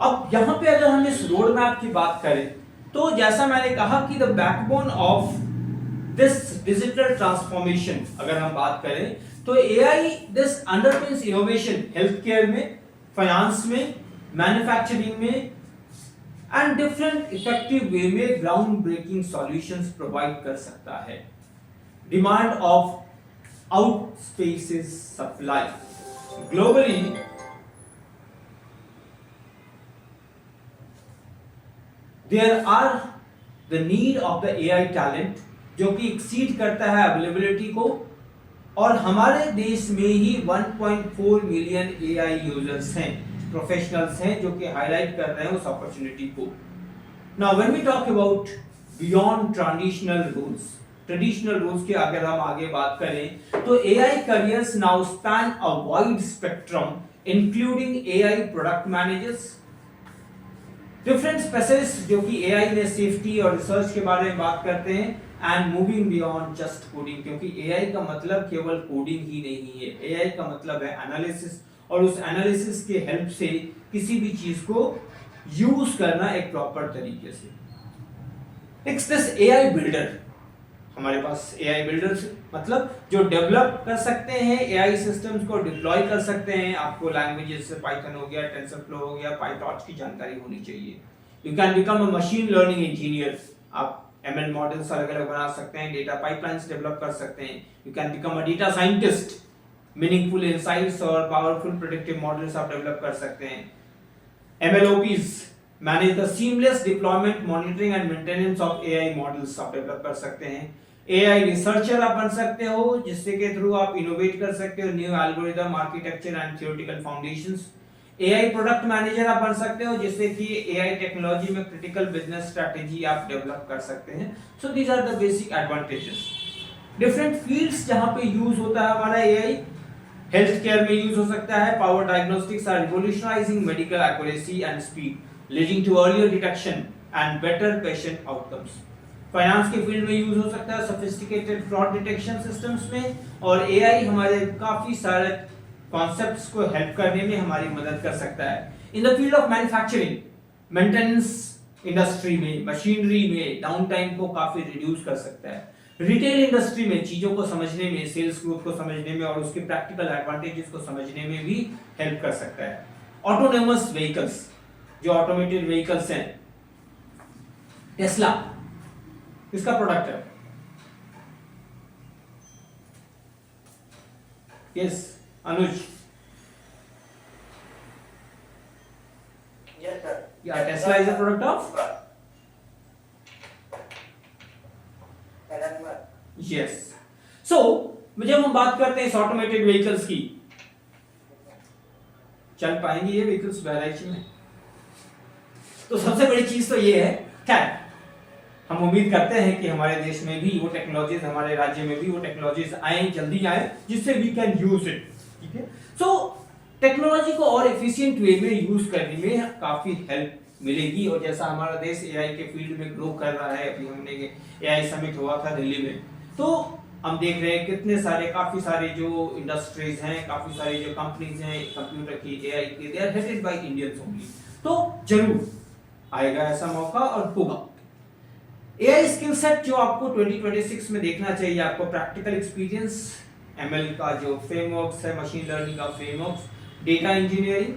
अब यहां पे अगर हम इस रोड मैप की बात करें, तो जैसा मैंने कहा कि the backbone of this digital transformation अगर हम बात करें, तो AI this underpins innovation health care में, फाइनेंस में, मैन्युफैक्चरिंग में एंड डिफरेंट इफेक्टिव वे में ग्राउंड ब्रेकिंग सॉल्यूशंस प्रोवाइड कर सकता है. Demand of outpaces supply globally. There are the need of the AI talent, जो कि एक्सीड करता है अवेलेबिलिटी को, और हमारे देश में ही 1.4 मिलियन AI यूजर्स हैं, प्रोफेशनल्स हैं, जो कि हाईलाइट कर रहे हैं उस अपॉर्चुनिटी को. Now when we talk about beyond traditional roles की अगर हम आगे बात करें, तो AI careers now span a wide spectrum including AI product managers, different specialist जो कि AI में सेफ्टी और रिसर्च के बारे में बात करते हैं, and moving beyond just coding, क्योंकि AI का मतलब केवल कोडिंग ही नहीं है. AI का मतलब है एनालिसिस, और उस एनालिसिस के हेल्प से किसी भी चीज को यूज करना एक प्रॉपर तरीके से. Next this AI builder. हमारे पास AI बिल्डर्स मतलब जो डेवलप कर सकते हैं, AI सिस्टम्स को डिप्लॉय कर सकते हैं. आपको लैंग्वेजेस से पाइथन हो गया, टेंसरफ्लो हो गया, पाइटॉर्च की जानकारी होनी चाहिए. You can become a machine learning engineer. आप ML मॉडल्स अलग अलग बना सकते हैं, डेटा पाइपलाइंस डेवलप कर सकते हैं. You can become a data scientist. Meaningful insights और पावरफुल प्रेडिक्टिव मॉडल्स आप डेवलप कर सकते हैं. MLOPs manage the seamless deployment, monitoring and maintenance of AI models आप डेवलप कर सकते हैं. एआई रिसर्चर आप बन सकते हो, जिससे के थ्रू आप इनोवेट कर सकते हो new algorithm, architecture and theoretical foundations. AI product manager आप बन सकते हो, जिससे कि एआई टेक्नोलॉजी में क्रिटिकल बिजनेस स्ट्रेटजी आप डेवलप कर सकते हैं। So these are the basic advantages. Different fields जहां पे यूज होता है हमारा एआई, हेल्थ केयर में यूज हो सकता है। Power diagnostics are revolutionising medical accuracy and speed, leading to earlier detection and better patient outcomes. Finance के फील्ड में यूज हो सकता है सोफिस्टिकेटेड फ्रॉड डिटेक्शन सिस्टम्स में, और एआई हमारे काफी सारे कॉन्सेप्ट्स को हेल्प करने में हमारी मदद कर सकता है। In the field of manufacturing, maintenance industry में, मशीनरी में डाउन टाइम को काफी रिड्यूस कर सकता है। रिटेल इंडस्ट्री में चीजों को समझने में, सेल्स ग्रोथ को समझने में और उसके प्रैक्टिकल एडवांटेजेस को समझने में भी हेल्प कर सकता है। ऑटोनोमस व्हीकल्स, जो ऑटोमेटेड व्हीकल्स हैं, टेस्ला किसका प्रोडक्ट है? Yes Anuj, Yes, sir. yeah, Tesla is a product of Elon Musk. yes. So जब हम बात करते हैं इस ऑटोमेटेड व्हीकल्स की, चल पाएंगे ये व्हीकल्स बहराइच में? तो सबसे बड़ी चीज तो ये है, खैर हम उम्मीद करते हैं कि हमारे देश में भी वो टेक्नोलॉजीज, हमारे राज्य में भी वो टेक्नोलॉजीज आए, जल्दी आए, जिससे वी कैन यूज इट। ठीक है, सो टेक्नोलॉजी को और एफिशिएंट वे में यूज करने में काफी हेल्प मिलेगी। और जैसा हमारा देश एआई के फील्ड में ग्रो कर रहा है, अभी हमने एआई समिट हुआ था दिल्ली में, तो हम देख रहे हैं कितने सारे, काफी सारे जो इंडस्ट्रीज हैं, काफी सारी जो कंपनीज हैं कंप्यूटर की, एआई की, they are headed by Indians only. तो जरूर आएगा ऐसा मौका और होगा। एआई स्किल सेट जो आपको 2026 में देखना चाहिए, आपको प्रैक्टिकल एक्सपीरियंस, एमएल का जो फ्रेमवर्क्स है, मशीन लर्निंग का फ्रेमवर्क्स, डेटा इंजीनियरिंग,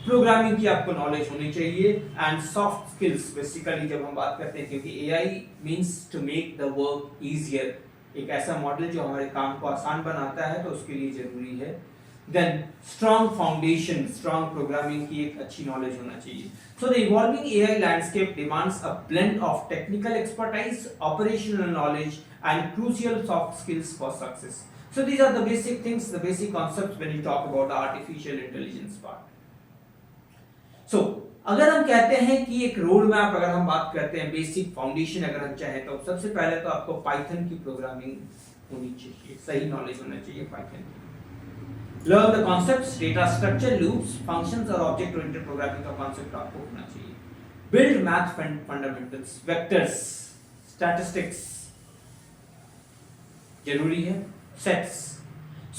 प्रोग्रामिंग की आपको नॉलेज होनी चाहिए, एंड सॉफ्ट स्किल्स। बेसिकली जब हम बात करते हैं, क्योंकि AI means to make the work easier, एक ऐसा मॉडल जो हमारे काम को आसान बनाता है, तो उसके लिए जरूरी है then strong foundation, strong programming की एक अच्छी नॉलेज होना चाहिए। So the evolving AI landscape demands a blend of technical expertise, operational knowledge, and crucial soft skills for success. So these are the basic things, the basic concepts when you talk about the artificial intelligence part. So अगर हम कहते हैं कि एक road map, अगर हम बात करते हैं बेसिक फाउंडेशन, अगर हम चाहें तो सबसे पहले तो आपको पाइथन की प्रोग्रामिंग होनी चाहिए, सही नॉलेज होना चाहिए पाइथन की। Learn the concepts, data structure, loops, functions और object oriented programming का concept आपको होना चाहिए। Build math fundamentals, vectors, statistics जरूरी है, sets.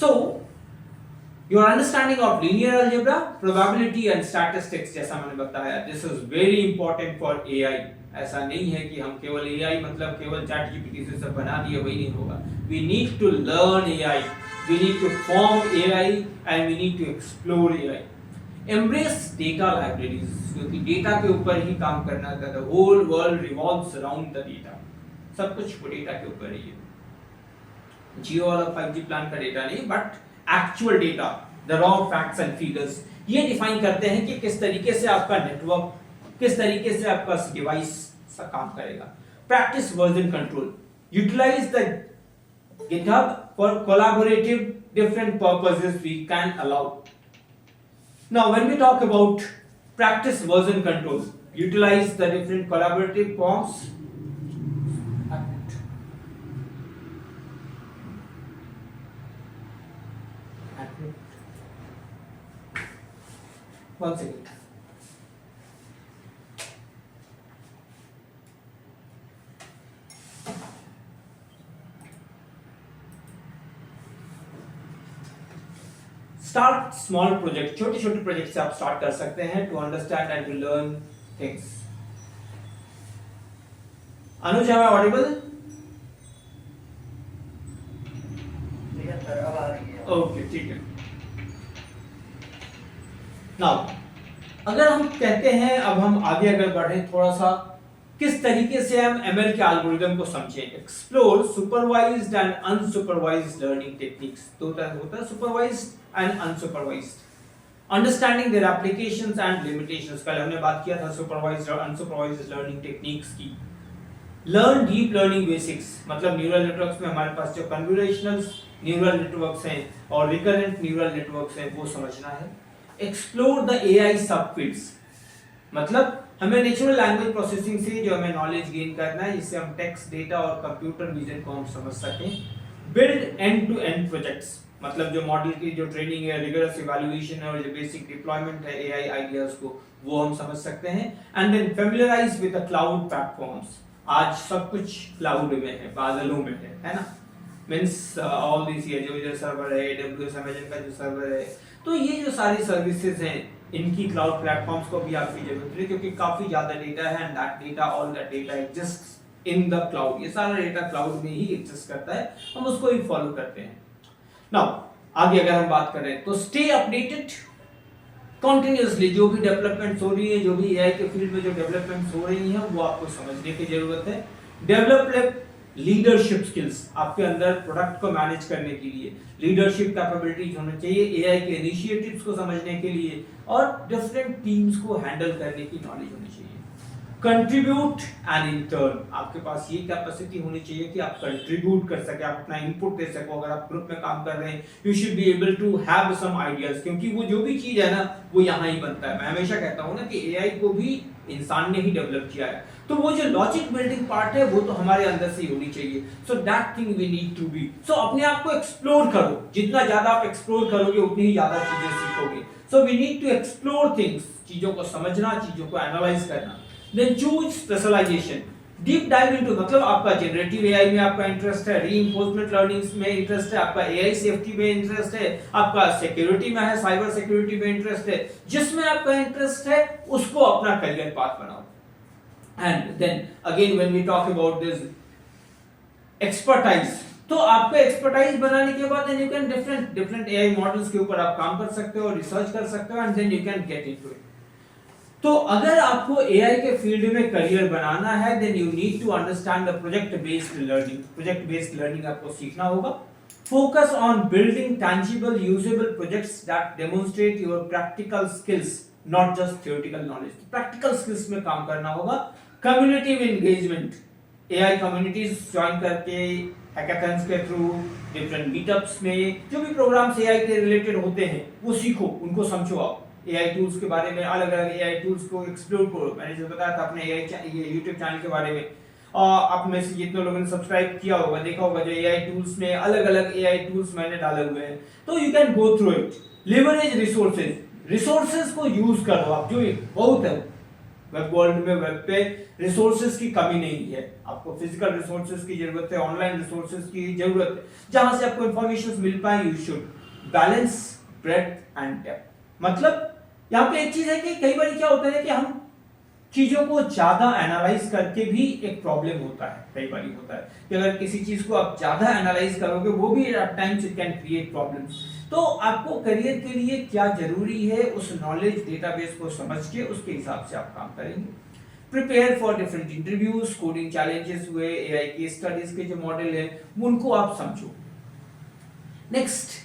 So your understanding of linear algebra, probability and statistics, जैसा मैंने बताया, this is very important for AI. ऐसा नहीं है कि हम केवल AI मतलब केवल चैट जीपीटी से सब बना दिए, वही नहीं होगा। We need to learn AI. We need to form AI and we need to explore AI. Embrace data libraries, क्योंकि डेटा के ऊपर ही काम करना है। The whole world revolves around the data. सब कुछ वो डेटा के ऊपर ही है। जियो वाला 5G प्लान का डेटा नहीं, but actual data, the raw facts and figures, ये डिफाइन करते हैं कि किस तरीके से आपका नेटवर्क, किस तरीके से आपका डिवाइस सा काम करेगा। Practice version control. Utilize the GitHub for collaborative different purposes we can allow. Now when we talk about practice version control, utilize the different collaborative forms. One second. Start small project, छोटे छोटे project से आप start कर सकते हैं to understand and to learn things. Anuj, am I audible? Okay, ठीक है। Now अगर हम कहते हैं, अब हम आगे अगर बढ़े थोड़ा सा, किस तरीके से हम एमएल के एल्गोरिदम को समझें। Explore supervised and unsupervised learning techniques. दो तरह होता है, supervised and unsupervised. Understanding their applications and limitations, कल हमने बात किया था सुपरवाइज्ड और अनसुपरवाइज्ड लर्निंग टेक्निक्स की। लर्न डीप लर्निंग बेसिक्स, मतलब न्यूरल नेटवर्क्स में हमारे पास जो कन्वोल्यूशनल न्यूरल नेटवर्क्स हैं और रिकरेंट न्यूरल नेटवर्क्स हैं वो समझना है। एक्सप्लोर द एआई सबफील्ड्स, मतलब हमें नेचुरल लैंग्वेज प्रोसेसिंग से जो हमें नॉलेज गेन करना है जिससे हम टेक्स्ट, डेटा और कंप्यूटर विजन को हम समझ सकें। Build end to end projects, मतलब जो मॉडल की जो ट्रेनिंग है, रिगरस इवैल्यूएशन है और जो बेसिक डिप्लॉयमेंट है एआई आइडियाज को वो हम समझ सकते हैं। And then familiarise with the cloud platforms, आज सब कुछ क्लाउड में है, बादलों में है ना, मींस ऑल दिस ये जो सर्वर है, AWS अमेज़न का जो सर्वर है, तो ये जो सारी सर्विसेज हैं इनकी क्लाउड प्लेटफॉर्म्स को भी आपकी जरूरत है क्योंकि काफी ज्यादा डेटा है and that data, all that data exists in the cloud, ये सारा डेटा क्लाउड में ही एग्जिस्ट करता है, हम उसको ही फॉलो करते हैं। नाउ आगे अगर हम बात करें तो स्टे अपडेटेड कॉन्टिन्यूअसली, जो भी डेवलपमेंट्स हो रही है, जो भी एआई के फील्ड में जो डेवलपमेंट्स हो रही हैं वो आपको समझने की जरूरत है। डेवलप लीडरशिप स्किल्स, आपके अंदर प्रोडक्ट को मैनेज करने के लिए लीडरशिप कैपेबिलिटीज होनी चाहिए, एआई के इनिशिएटिव्स को समझने के लिए और डिफरेंट टीम्स को हैंडल करने की नॉलेज होनी चाहिए। कंट्रीब्यूट एंड इंटर्न, आपके पास ये कैपेसिटी होनी चाहिए कि आप कंट्रीब्यूट कर सके, आप अपना इनपुट दे सको। अगर आप ग्रुप में काम कर रहे हैं you should be able to have some ideas, क्योंकि वो जो भी चीज है ना वो यहाँ ही बनता है। मैं हमेशा कहता हूँ ना कि एआई को भी इंसान ने ही डेवलप किया है, तो वो जो लॉजिक बिल्डिंग पार्ट है वो तो हमारे अंदर से ही होनी चाहिए। So that thing we need to be, so अपने आप को एक्सप्लोर करो, जितना ज्यादा आप एक्सप्लोर करोगे उतनी ही ज्यादा चीजें सीखोगे। So we need to explore things, चीजों को समझना, चीजों को एनालाइज करना। Then choose specialisation, deep dive into, मतलब आपका जनरेटिव एआई में आपका इंटरेस्ट है, रीइंफोर्समेंट लर्निंग में इंटरेस्ट है, आपका एआई सेफ्टी में इंटरेस्ट है, आपका सिक्योरिटी में है, साइबर सिक्योरिटी में इंटरेस्ट है, जिसमें आपका इंटरेस्ट है उसको अपना करियर पाथ बनाओ। And then again when we talk about this expertise, तो आपका एक्सपर्टाइज बनाने के बाद then you can different AI models के ऊपर आप काम कर सकते हो, रिसर्च कर सकते हो and then you can get into it. तो अगर आपको एआई के फील्ड में करियर बनाना है then you need to understand the project based learning, project based learning आपको सीखना होगा। Focus on building tangible usable projects that demonstrate your practical skills, not just theoretical knowledge, practical skills में काम करना होगा। Community engagement, AI communities join करके, hackathons के through, different meetups में जो भी प्रोग्राम्स एआई के रिलेटेड होते हैं वो सीखो, उनको समझो। आप एआई टूल्स के बारे में, अलग अलग एआई टूल्स को एक्सप्लोर करो। मैंने जो बताया था अपने एआई यूट्यूब चैनल के बारे में, आप में से जितने लोगों ने सब्सक्राइब किया होगा, देखा होगा जो एआई टूल्स में अलग अलग एआई टूल्स मैंने डाले हुए हैं, तो you can go through it. Leverage resources, resources को यूज करो आप, जो बहुत है वेब वर्ल्ड में, वेब पे रिसोर्सेज की कमी नहीं है। आपको फिजिकल रिसोर्सेज की जरूरत है, ऑनलाइन रिसोर्सेज की जरूरत है, जहां से आपको इंफॉर्मेशन मिल पाए। You should balance breadth and depth, मतलब यहाँ पे एक चीज है कि कई बार क्या होता है कि हम चीजों को ज्यादा एनालाइज करके भी एक प्रॉब्लम होता है। कई बार होता है कि अगर किसी चीज को आप ज्यादा एनालाइज करोगे वो भी at times it can create problems. तो आपको करियर के लिए क्या जरूरी है उस नॉलेज डेटाबेस को समझ के उसके हिसाब से आप काम करेंगे। Prepare for different interviews, coding challenges हुए, एआई की स्टडीज के जो मॉडल है उनको आप समझो। नेक्स्ट,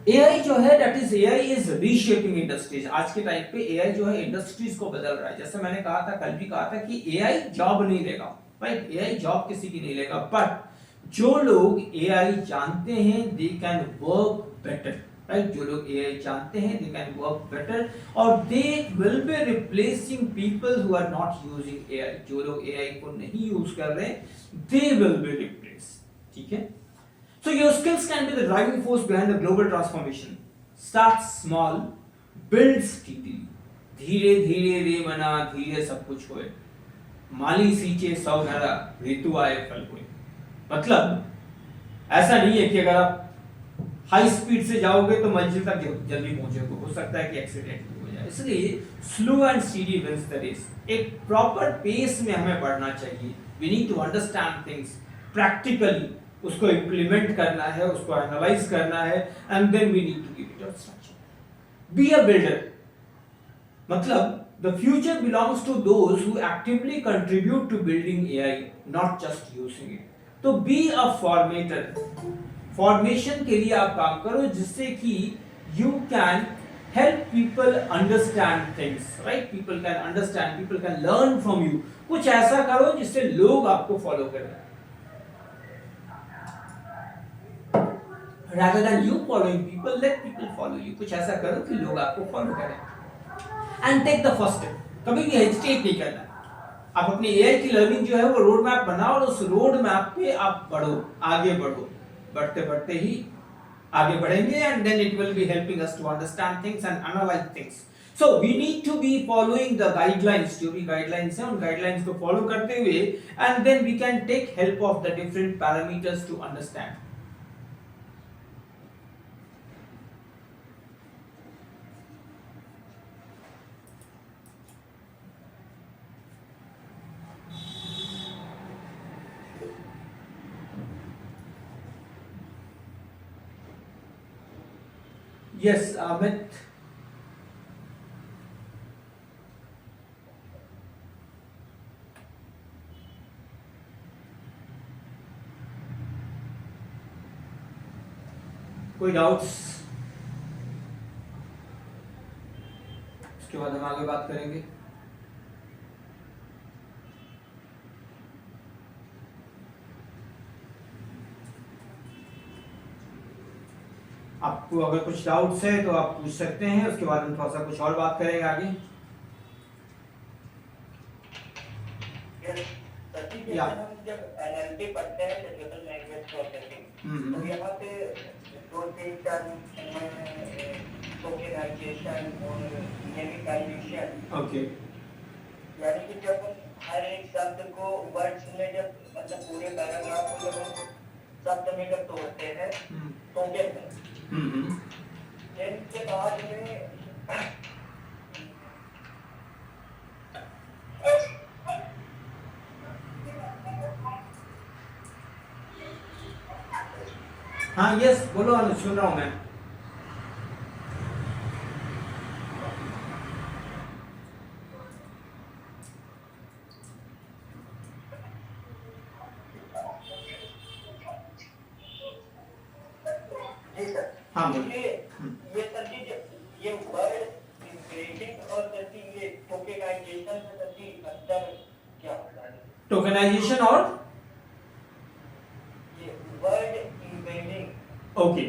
एआई जो है that is AI is reshaping industries. आज के टाइम पे एआई जो है इंडस्ट्रीज को बदल रहा है। जैसे मैंने कहा था, कल भी कहा था कि एआई जॉब नहीं लेगा, राइट? एआई जॉब किसी की नहीं लेगा, बट जो लोग एआई जानते हैं they can work better, right? जो लोग एआई जानते हैं दे कैन वर्क बेटर और they will be replacing people who are not using AI. जो लोग एआई को नहीं यूज कर रहे दे विल बी रिप्लेस, ठीक है? So your skills can be the driving force behind the global transformation. Start small, build steadily. धीरे धीरे रे मना धीरे सब कुछ होए, माली सींचे सौ घड़ा ऋतु आए फल होए। मतलब ऐसा नहीं है कि अगर आप हाई स्पीड से जाओगे तो मंजिल तक जल्दी पहुंचोगे, हो सकता है कि एक्सीडेंट हो जाए। इसलिए slow and steady wins the race. एक प्रॉपर पेस में हमें बढ़ना चाहिए। We need to understand things practically, उसको इंप्लीमेंट करना है, उसको एनालाइज करना है and then we need to give it a structure. Be a builder, मतलब the future belongs to those who actively contribute to building AI, not just using it. तो be a formatter, formation के लिए आप काम करो जिससे कि you can help people understand things, right? People can understand, people can learn from you. कुछ ऐसा करो जिससे लोग आपको फॉलो करें, rather than you following people, let people follow you. कुछ ऐसा करो कि लोग आपको फॉलो करें. And take the first step. कभी भी हेजिटेट नहीं करना. आप अपनी एआई की लर्निंग जो है वो रोड मैप बनाओ और उस रोड मैप पे आप बढ़ो, आगे बढ़ो. बढ़ते बढ़ते ही आगे बढ़ेंगे, and then it will be helping us to understand things and analyze things. So we need to be following the guidelines. जो भी guidelines हैं उन guidelines को follow करते हुए, and then we can take help of the different parameters to understand. Yes, Amit. कोई doubts? उसके बाद हम आगे बात करेंगे. आपको अगर कुछ डाउट्स है तो आप पूछ सकते हैं, उसके बाद हम थोड़ा सा कुछ और बात करेंगे आगे. या जब एनएलपी पढ़ते हैं जनरल लैंग्वेज प्रोसेसिंग, तो यहाँ पे दो तीन टर्म टोकेनाइजेशन और यूनिफिकेशन. ओके. यानी कि जब हर एक शब्द को वर्ड्स में जब मतलब पूरे पैराग्राफ को जब शब्द में जब तोड़ते हैं टोकन में, के बाद में हाँ यस बोलो अनुज, सुन रहा हूँ मैं. हाँ ये तरकीब, ये वर्ड इंग्रेडिएंट और तरकीब, ये टोकेनाइजेशन में तरकीब अंतर क्या होता है? टोकेनाइजेशन और ये वर्ड इंग्रेडिएंट. ओके.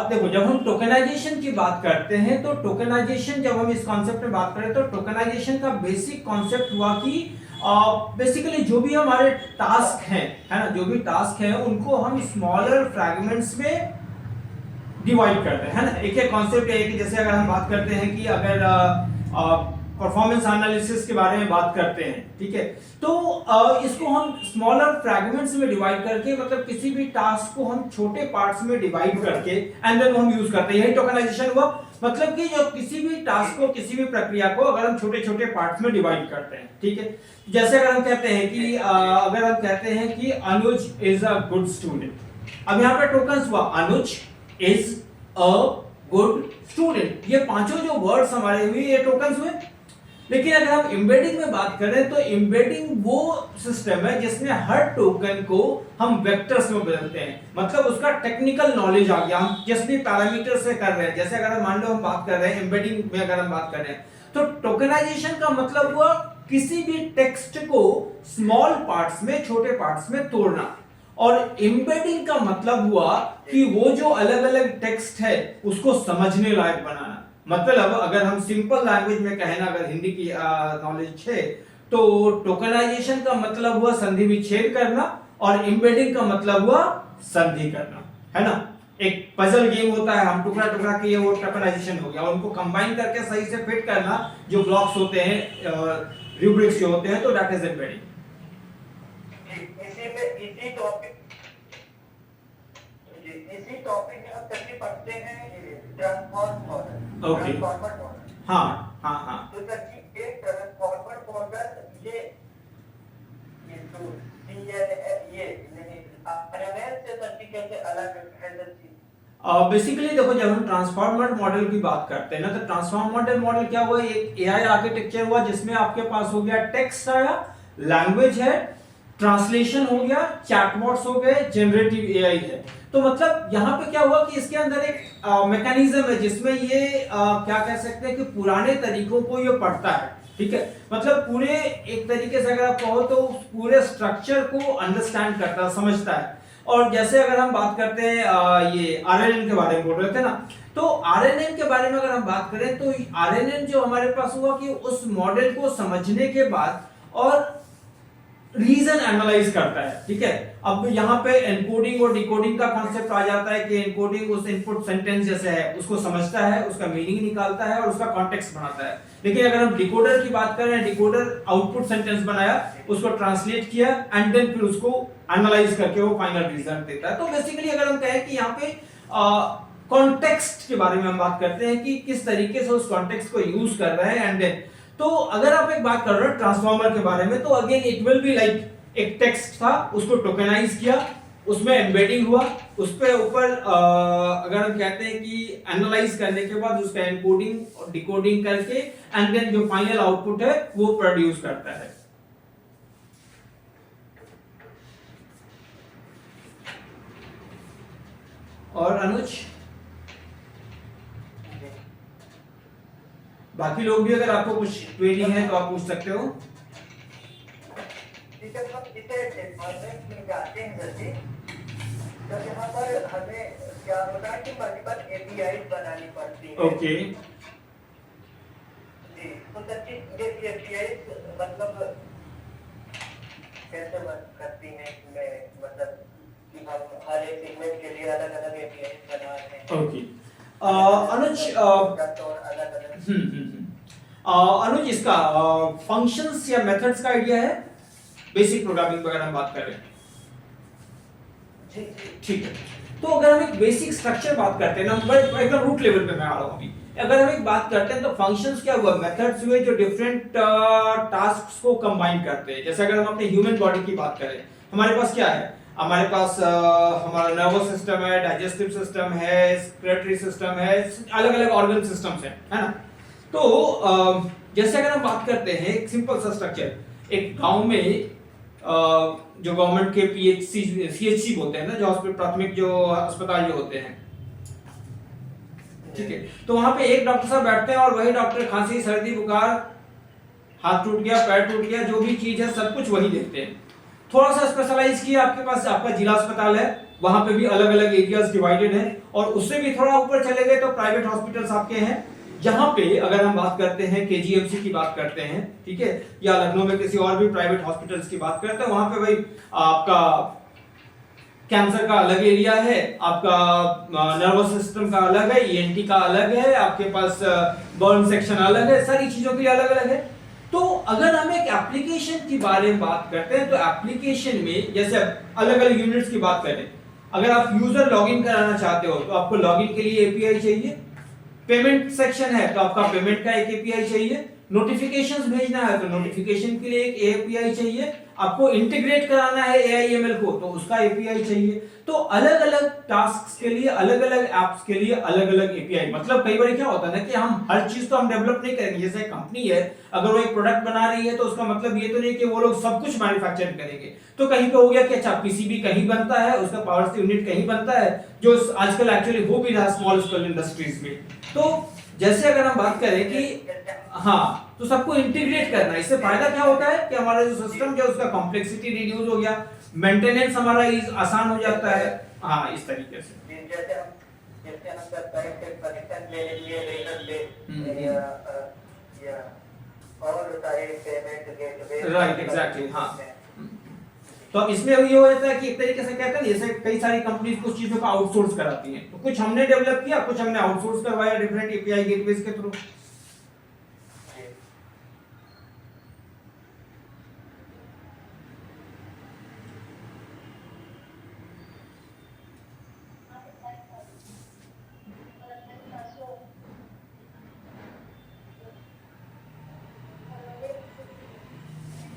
देखो जब हम टोकेनाइजेशन की बात करते हैं तो टोकेनाइजेशन, जब हम इस कॉन्सेप्ट में बात करें तो टोकेनाइजेशन का बेसिक कॉन्सेप्ट हुआ कि बेसिकली जो भी हमारे टास्क हैं, है ना, जो भी टास्क हैं उनको हम स्मॉलर फ्रैगमेंट्स में डिवाइड करते हैं, है ना. एक कॉन्सेप्ट है कि जैसे अगर हम बात करते हैं कि अगर परफॉर्मेंस एनालिसिस के बारे में बात करते हैं, ठीक है, तो इसको हम स्मॉलर फ्रैगमेंट्स में डिवाइड करके, मतलब किसी भी टास्क को हम छोटे पार्ट्स में डिवाइड करके एंड देन हम यूज करते हैं. यही टोकेनाइजेशन हुआ. मतलब कि जो किसी भी टास्क को, किसी भी प्रक्रिया को अगर हम छोटे छोटे पार्ट्स में डिवाइड करते हैं, ठीक है. जैसे अगर हम कहते हैं कि अगर हम कहते हैं कि अनुज इज अ गुड स्टूडेंट, अब यहाँ पे टोकन्स हुआ अनुज इज अ गुड स्टूडेंट. ये पांचों जो वर्ड्स हमारे हुए ये टोकन्स हुए. लेकिन अगर हम एम्बेडिंग में बात करें तो एम्बेडिंग वो सिस्टम है जिसमें हर टोकन को हम वेक्टर्स में बदलते हैं. मतलब उसका टेक्निकल नॉलेज आ गया. हम जिस भी पैरामीटर से कर रहे हैं, जैसे अगर मान लो हम बात कर रहे हैं एम्बेडिंग में, अगर हम बात कर रहे हैं तो टोकेनाइजेशन का मतलब हुआ किसी भी टेक्स्ट को स्मॉल पार्ट्स में, छोटे पार्ट्स में तोड़ना. और एम्बेडिंग का मतलब हुआ कि वो जो अलग अलग टेक्स्ट है उसको समझने लायक बनाना. मतलब अगर हम सिंपल लैंग्वेज में कहें ना, अगर हिंदी की नॉलेज है तो टोकेनाइजेशन का मतलब हुआ संधि विच्छेद करना और एम्बेडिंग का मतलब हुआ संधि करना, है ना. एक पजल गेम होता है, हम टुकड़ा टुकड़ा किए, वो टोकेनाइजेशन हो गया. और उनको कंबाइन करके सही से फिट करना, जो ब्लॉक्स होते हैं, रूब्रिक्स जो होते हैं, तो दैट इज एम्बेडिंग. इसी टॉपिक में हम करके पढ़ते हैं ट्रांसफॉर्म मॉडल. Transformer model. हाँ हाँ हाँ. तो तरकीब ये ट्रांसफॉर्मर मॉडल, ये तो ये नहीं पैरेलल से तरकीब कैसे अलग है तरकीब? बेसिकली देखो जब हम ट्रांसफॉर्मर मॉडल की बात करते हैं ना, तो ट्रांसफॉर्मर मॉडल क्या हुआ, एक एआई आर्किटेक्चर हुआ जिसमें आपके पास हो गया टेक्स्ट आया, लैंग्वेज है, ट्रांसलेशन हो गया, चैटबॉट्स हो गए, जनरेटिव एआई है। तो मतलब यहाँ पे क्या हुआ कि इसके अंदर एक मैकेनिज्म है जिसमें ये क्या कह सकते हैं कि पुराने तरीकों को ये पढ़ता है, ठीक है। मतलब पूरे एक तरीके से अगर आप कहो तो पूरे स्ट्रक्चर को अंडरस्टैंड करता है, समझता है। और जैसे अगर हम बात करते हैं ये आरएनएन के बारे में बोल रहे थे ना, तो आरएनएन के बारे में अगर हम बात करें तो आरएनएन जो हमारे पास हुआ कि उस मॉडल को समझने के बाद और रीजन एनालाइज करता है, ठीक है। अब यहाँ पे एनकोडिंग और डिकोडिंग का कॉन्सेप्ट आ जाता है कि एनकोडिंग उस इनपुट सेंटेंस जैसे है उसको समझता है, उसका मीनिंग निकालता है और उसका कॉन्टेक्स्ट बनाता है। लेकिन अगर हम डिकोडर की बात करें, डिकोडर आउटपुट सेंटेंस बनाया, उसको ट्रांसलेट किया एंड देन फिर उसको एनालाइज करके वो फाइनल रिजल्ट देता है। तो बेसिकली अगर हम कहें कि यहाँ पे कॉन्टेक्स्ट के बारे में हम बात करते हैं कि किस तरीके से उस कॉन्टेक्स्ट को यूज कर रहे हैं एंड देन। तो अगर आप एक बात कर रहे हो ट्रांसफॉर्मर के बारे में, तो again it will be like एक टेक्स्ट था, उसको टोकेनाइज किया, उसमें एम्बेडिंग हुआ, उस पे ऊपर अगर हम कहते हैं कि एनालाइज करने के बाद उसका एनकोडिंग और डिकोडिंग करके एंड देन जो फाइनल आउटपुट है वो प्रोड्यूस करता है। और अनुज बाकी लोग भी अगर आपको कुछ क्वेरी है तो आप पूछ सकते हो। तो यहाँ पर हमें क्या होता है कि मल्टीपल एपीआई बनानी पड़ती है। ओके जी, तो ये एपीआई मतलब कैसे वर्क करती हैं इसमें, मतलब कि हम हर एक सेगमेंट के लिए अलग अलग एपीआई बना रहे हैं। ओके अनुज अनुज इसका फंक्शंस या मेथड्स का आइडिया है बेसिक प्रोग्रामिंग अगर हम बात करें? जी ठीक है। तो अगर हम एक बेसिक स्ट्रक्चर बात करते हैं ना, एकदम रूट लेवल पे मैं आ रहा हूं अभी। अगर हम एक बात करते हैं तो फंक्शंस क्या हुआ, मेथड्स हुए जो डिफरेंट टास्क्स को कंबाइन करते हैं। जैसे अगर हम अपने ह्यूमन बॉडी की बात करें, हमारे पास क्या है, हमारे पास हमारा नर्वस सिस्टम है, डाइजेस्टिव सिस्टम है, रेस्पिरेटरी सिस्टम है, अलग अलग ऑर्गन सिस्टम्स है ना। तो जैसे अगर हम बात करते हैं एक सिंपल सा स्ट्रक्चर, एक गांव में जो गवर्नमेंट के सीएचसी बोलते हैं ना, जो हॉस्पिटल प्राथमिक जो अस्पताल जो होते हैं, ठीक है। तो वहां पे एक डॉक्टर साहब बैठते हैं और वही डॉक्टर खांसी सर्दी बुखार, हाथ टूट गया पैर टूट गया, जो भी चीज है सब कुछ वही देखते हैं। थोड़ा सा स्पेशलाइज किया, आपके पास आपका जिला अस्पताल है, वहां पे भी अलग अलग एरियाज डिवाइडेड है। और उससे भी थोड़ा ऊपर चले गए तो प्राइवेट हॉस्पिटल्स आपके हैं, जहां पे अगर हम बात करते हैं केजीएमसी की बात करते हैं, ठीक है, या लखनऊ में किसी और भी प्राइवेट हॉस्पिटल्स की बात करते हैं, वहां पे भाई आपका कैंसर का अलग एरिया है, आपका नर्वस सिस्टम का अलग है, ईएनटी का अलग है, आपके पास बर्न सेक्शन अलग है, सारी चीजों के लिए अलग अलग है। तो अगर हम एक एप्लीकेशन के बारे में बात करते हैं तो एप्लीकेशन में जैसे अलग अलग यूनिट्स की बात करें, अगर आप यूजर लॉगिन कराना चाहते हो तो आपको लॉगिन के लिए एपीआई चाहिए, पेमेंट सेक्शन है तो आपका पेमेंट का एक एपीआई चाहिए, नोटिफिकेशंस भेजना है तो नोटिफिकेशन के लिए एक एपीआई चाहिए, आपको इंटीग्रेट कराना है एआईएमएल को तो उसका एपीआई चाहिए। तो अलग अलग टास्क्स के लिए अलग अलग एप्स के लिए अलग अलग एपीआई। मतलब कई बार क्या होता है ना कि हम हर चीज तो हम डेवलप नहीं करेंगे। जैसे कंपनी है, अगर वो एक प्रोडक्ट बना रही है तो उसका मतलब ये तो नहीं कि वो लोग सब कुछ मैन्युफैक्चर करेंगे। तो कहीं पे हो गया कि अच्छा पीसीबी कहीं बनता है, उसका पावर यूनिट कहीं बनता है, जो आजकल एक्चुअली हो भी रहा है स्मॉल स्केल इंडस्ट्रीज में। तो जैसे अगर हम बात करें कि हाँ, तो सबको इंटीग्रेट करना, इससे फायदा क्या होता है कि हमारा जो सिस्टम जो उसका कॉम्प्लेक्सिटी रिड्यूस हो गया, मेंटेनेंस हमारा आसान हो जाता है। हाँ, इस तरीके से जैसे हम कनेक्शन ले लिए या और सारे पेमेंट गेटवे, राइट, एग्जैक्टली। हाँ, तो इसमें ये हो जाता है कि एक तरीके से कहते हैं जैसे कई सारी कंपनीज कुछ चीजों को आउटसोर्स कराती हैं, तो कुछ हमने डेवलप किया, कुछ हमने आउटसोर्स करवाया डिफरेंट एपीआई गेटवेज के थ्रू।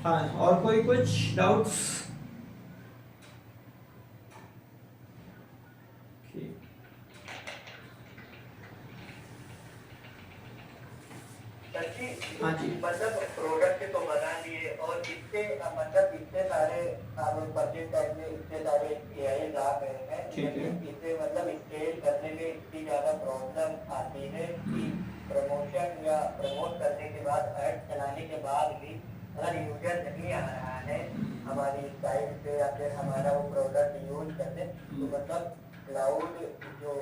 हाँ, और कोई कुछ डाउट्स? सर जी, हाँ जी। मतलब प्रोडक्ट तो बना लिए और इससे मतलब इतने सारे परचेज टाइप में इतने सारे एआई आ गए हैं, ठीक है। लेकिन इसे मतलब स्केल करने में इतनी ज्यादा प्रॉब्लम आती है कि प्रमोशन या प्रमोट करने के बाद ऐड चलाने के बाद भी अगर यूजर नहीं आ रहा है हमारी साइट पे या फिर हमारा वो प्रोडक्ट यूज करने, तो मतलब क्लाउड जो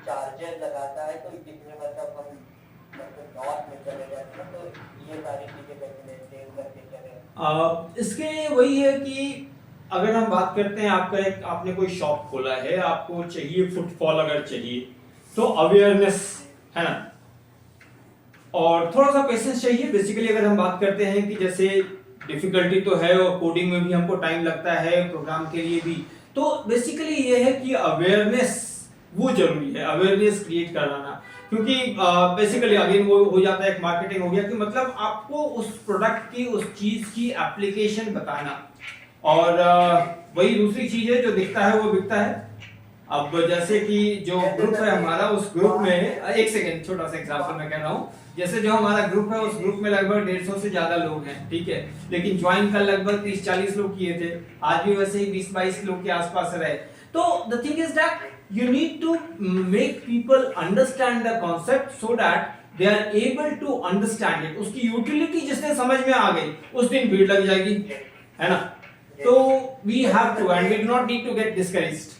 चार्जेस लगाता है तो इसमें मतलब हम मतलब लॉस में चले जाते हैं, तो ये सारी चीजें कैसे मेंटेन करके चले। इसके वही है कि अगर हम बात करते हैं आपने कोई शॉप खोला है, आपको चाहिए फुटफॉल, अगर चाहिए तो अवेयरनेस है ना, और थोड़ा सा पेशेंस चाहिए। बेसिकली अगर हम बात करते हैं कि जैसे डिफिकल्टी तो है और कोडिंग में भी हमको टाइम लगता है, प्रोग्राम के लिए भी, तो बेसिकली ये है कि अवेयरनेस वो जरूरी है, अवेयरनेस क्रिएट कराना। क्योंकि बेसिकली अगेन वो हो जाता है, एक मार्केटिंग हो गया कि मतलब आपको उस प्रोडक्ट की, उस चीज की एप्लीकेशन बताना, और वही दूसरी चीज है, जो दिखता है वो बिकता है। अब जैसे कि जो ग्रुप है हमारा, उस ग्रुप में एक सेकेंड, छोटा सा एग्जांपल मैं कह रहा हूँ, जैसे जो हमारा ग्रुप है उस ग्रुप में लगभग 150 से ज्यादा लोग हैं, ठीक है, लेकिन ज्वाइन कल लगभग 30-40 लोग किए थे, आज भी वैसे ही 20-22 लोग के आसपास रहे। तो the thing is that you need to make people understand the concept so that they are able to understand it। उसकी यूटिलिटी जिसने समझ में आ गई उस दिन भीड़ लग जाएगी, है ना। तो we have to and we do not need to get discouraged।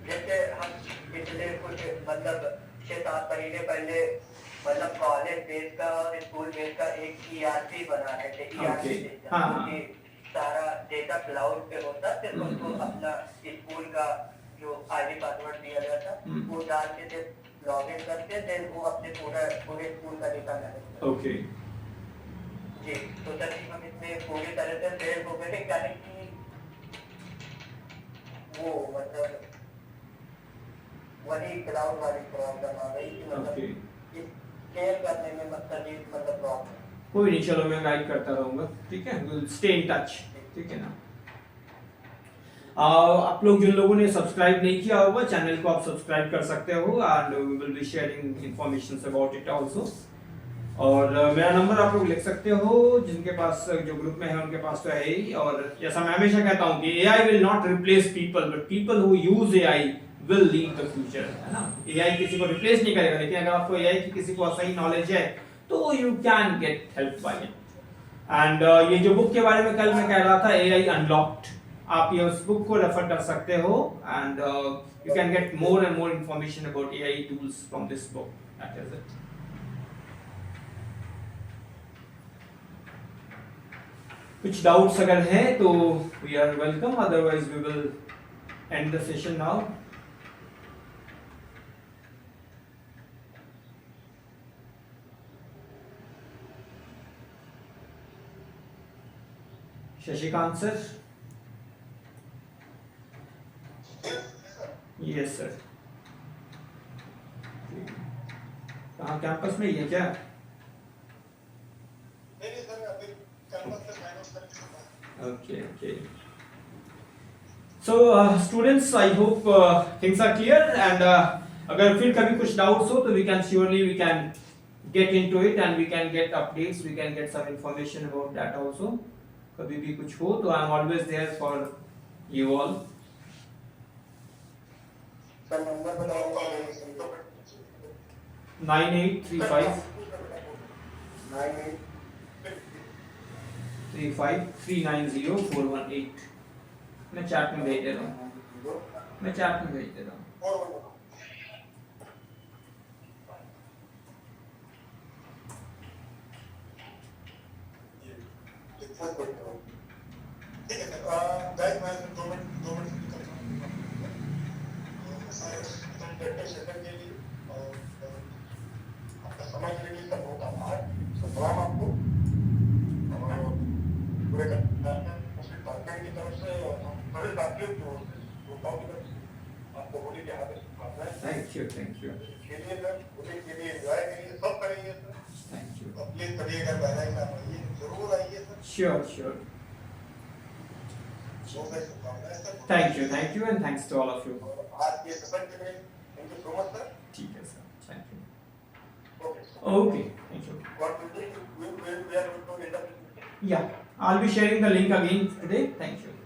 जैसे हम पिछले कुछ मतलब 6-7 महीने पहले मतलब कॉलेज बेस का और स्कूल बेस का एक ईआरपी बना रहे थे, ईआरपी सिस्टम, सारा डेटा क्लाउड पे होता, सिर्फ उनको अपना स्कूल का जो आईडी पासवर्ड दिया गया था वो डाल के सिर्फ लॉगिन करते, देन वो अपने पूरे स्कूल का डेटा मैनेज करते। ओके जी, तो सर जी हम इसमें पूरी तरह से फेल हो गए, यानी कि वो मतलब वही क्लाउड वाली प्रॉब्लम आ गई कि मतलब स्केल करने में मतलब प्रॉब्लम। कोई नहीं, चलो मैं गाइड करता रहूंगा, ठीक है, विल स्टे इन टच, ठीक है ना। आप लोग जिन लोगों ने सब्सक्राइब नहीं किया होगा चैनल को, आप सब्सक्राइब कर सकते हो, and we will be sharing information about it also. और मेरा नंबर आप लोग लिख सकते हो, जिनके पास जो ग्रुप में है उनके पास तो है ही। और जैसा मैं हमेशा कहता हूं कि AI will not replace people, but people who use AI will lead the future, है ना। एआई किसी को रिप्लेस नहीं करेगा, लेकिन अगर आपको एआई की किसी को सही नॉलेज है तो you can get help by it. And ये जो बुक के बारे में कल मैं कह रहा था, एआई अनलॉक्ड, आप ये उस बुक को रेफर कर सकते हो, and you can get more and more information about AI tools from this book. That is it. कुछ डाउट्स अगर हैं तो we are welcome, otherwise we will end the session now. Shashikant sir. Yes sir. कहाँ campus में ही है क्या? Okay, okay. So students, I hope things are clear, and अगर फिर कभी कुछ doubts हो तो we can get into it and we can get updates, we can get some information about that also। कभी भी कुछ हो तो I am always there for you all। Sir number बताओ। 9835 35390 मैं चैट में भेज दे रहा हूँ, मैं चैट में भेज दे रहा हूँ। Thank you, thank you, thank you। Sure, sure। Thank you, and thanks to all of you। ठीक है sir, thank you। Okay। Okay, thank you. What we are going to end up. Yeah, I'll be sharing the link again today. Thank you.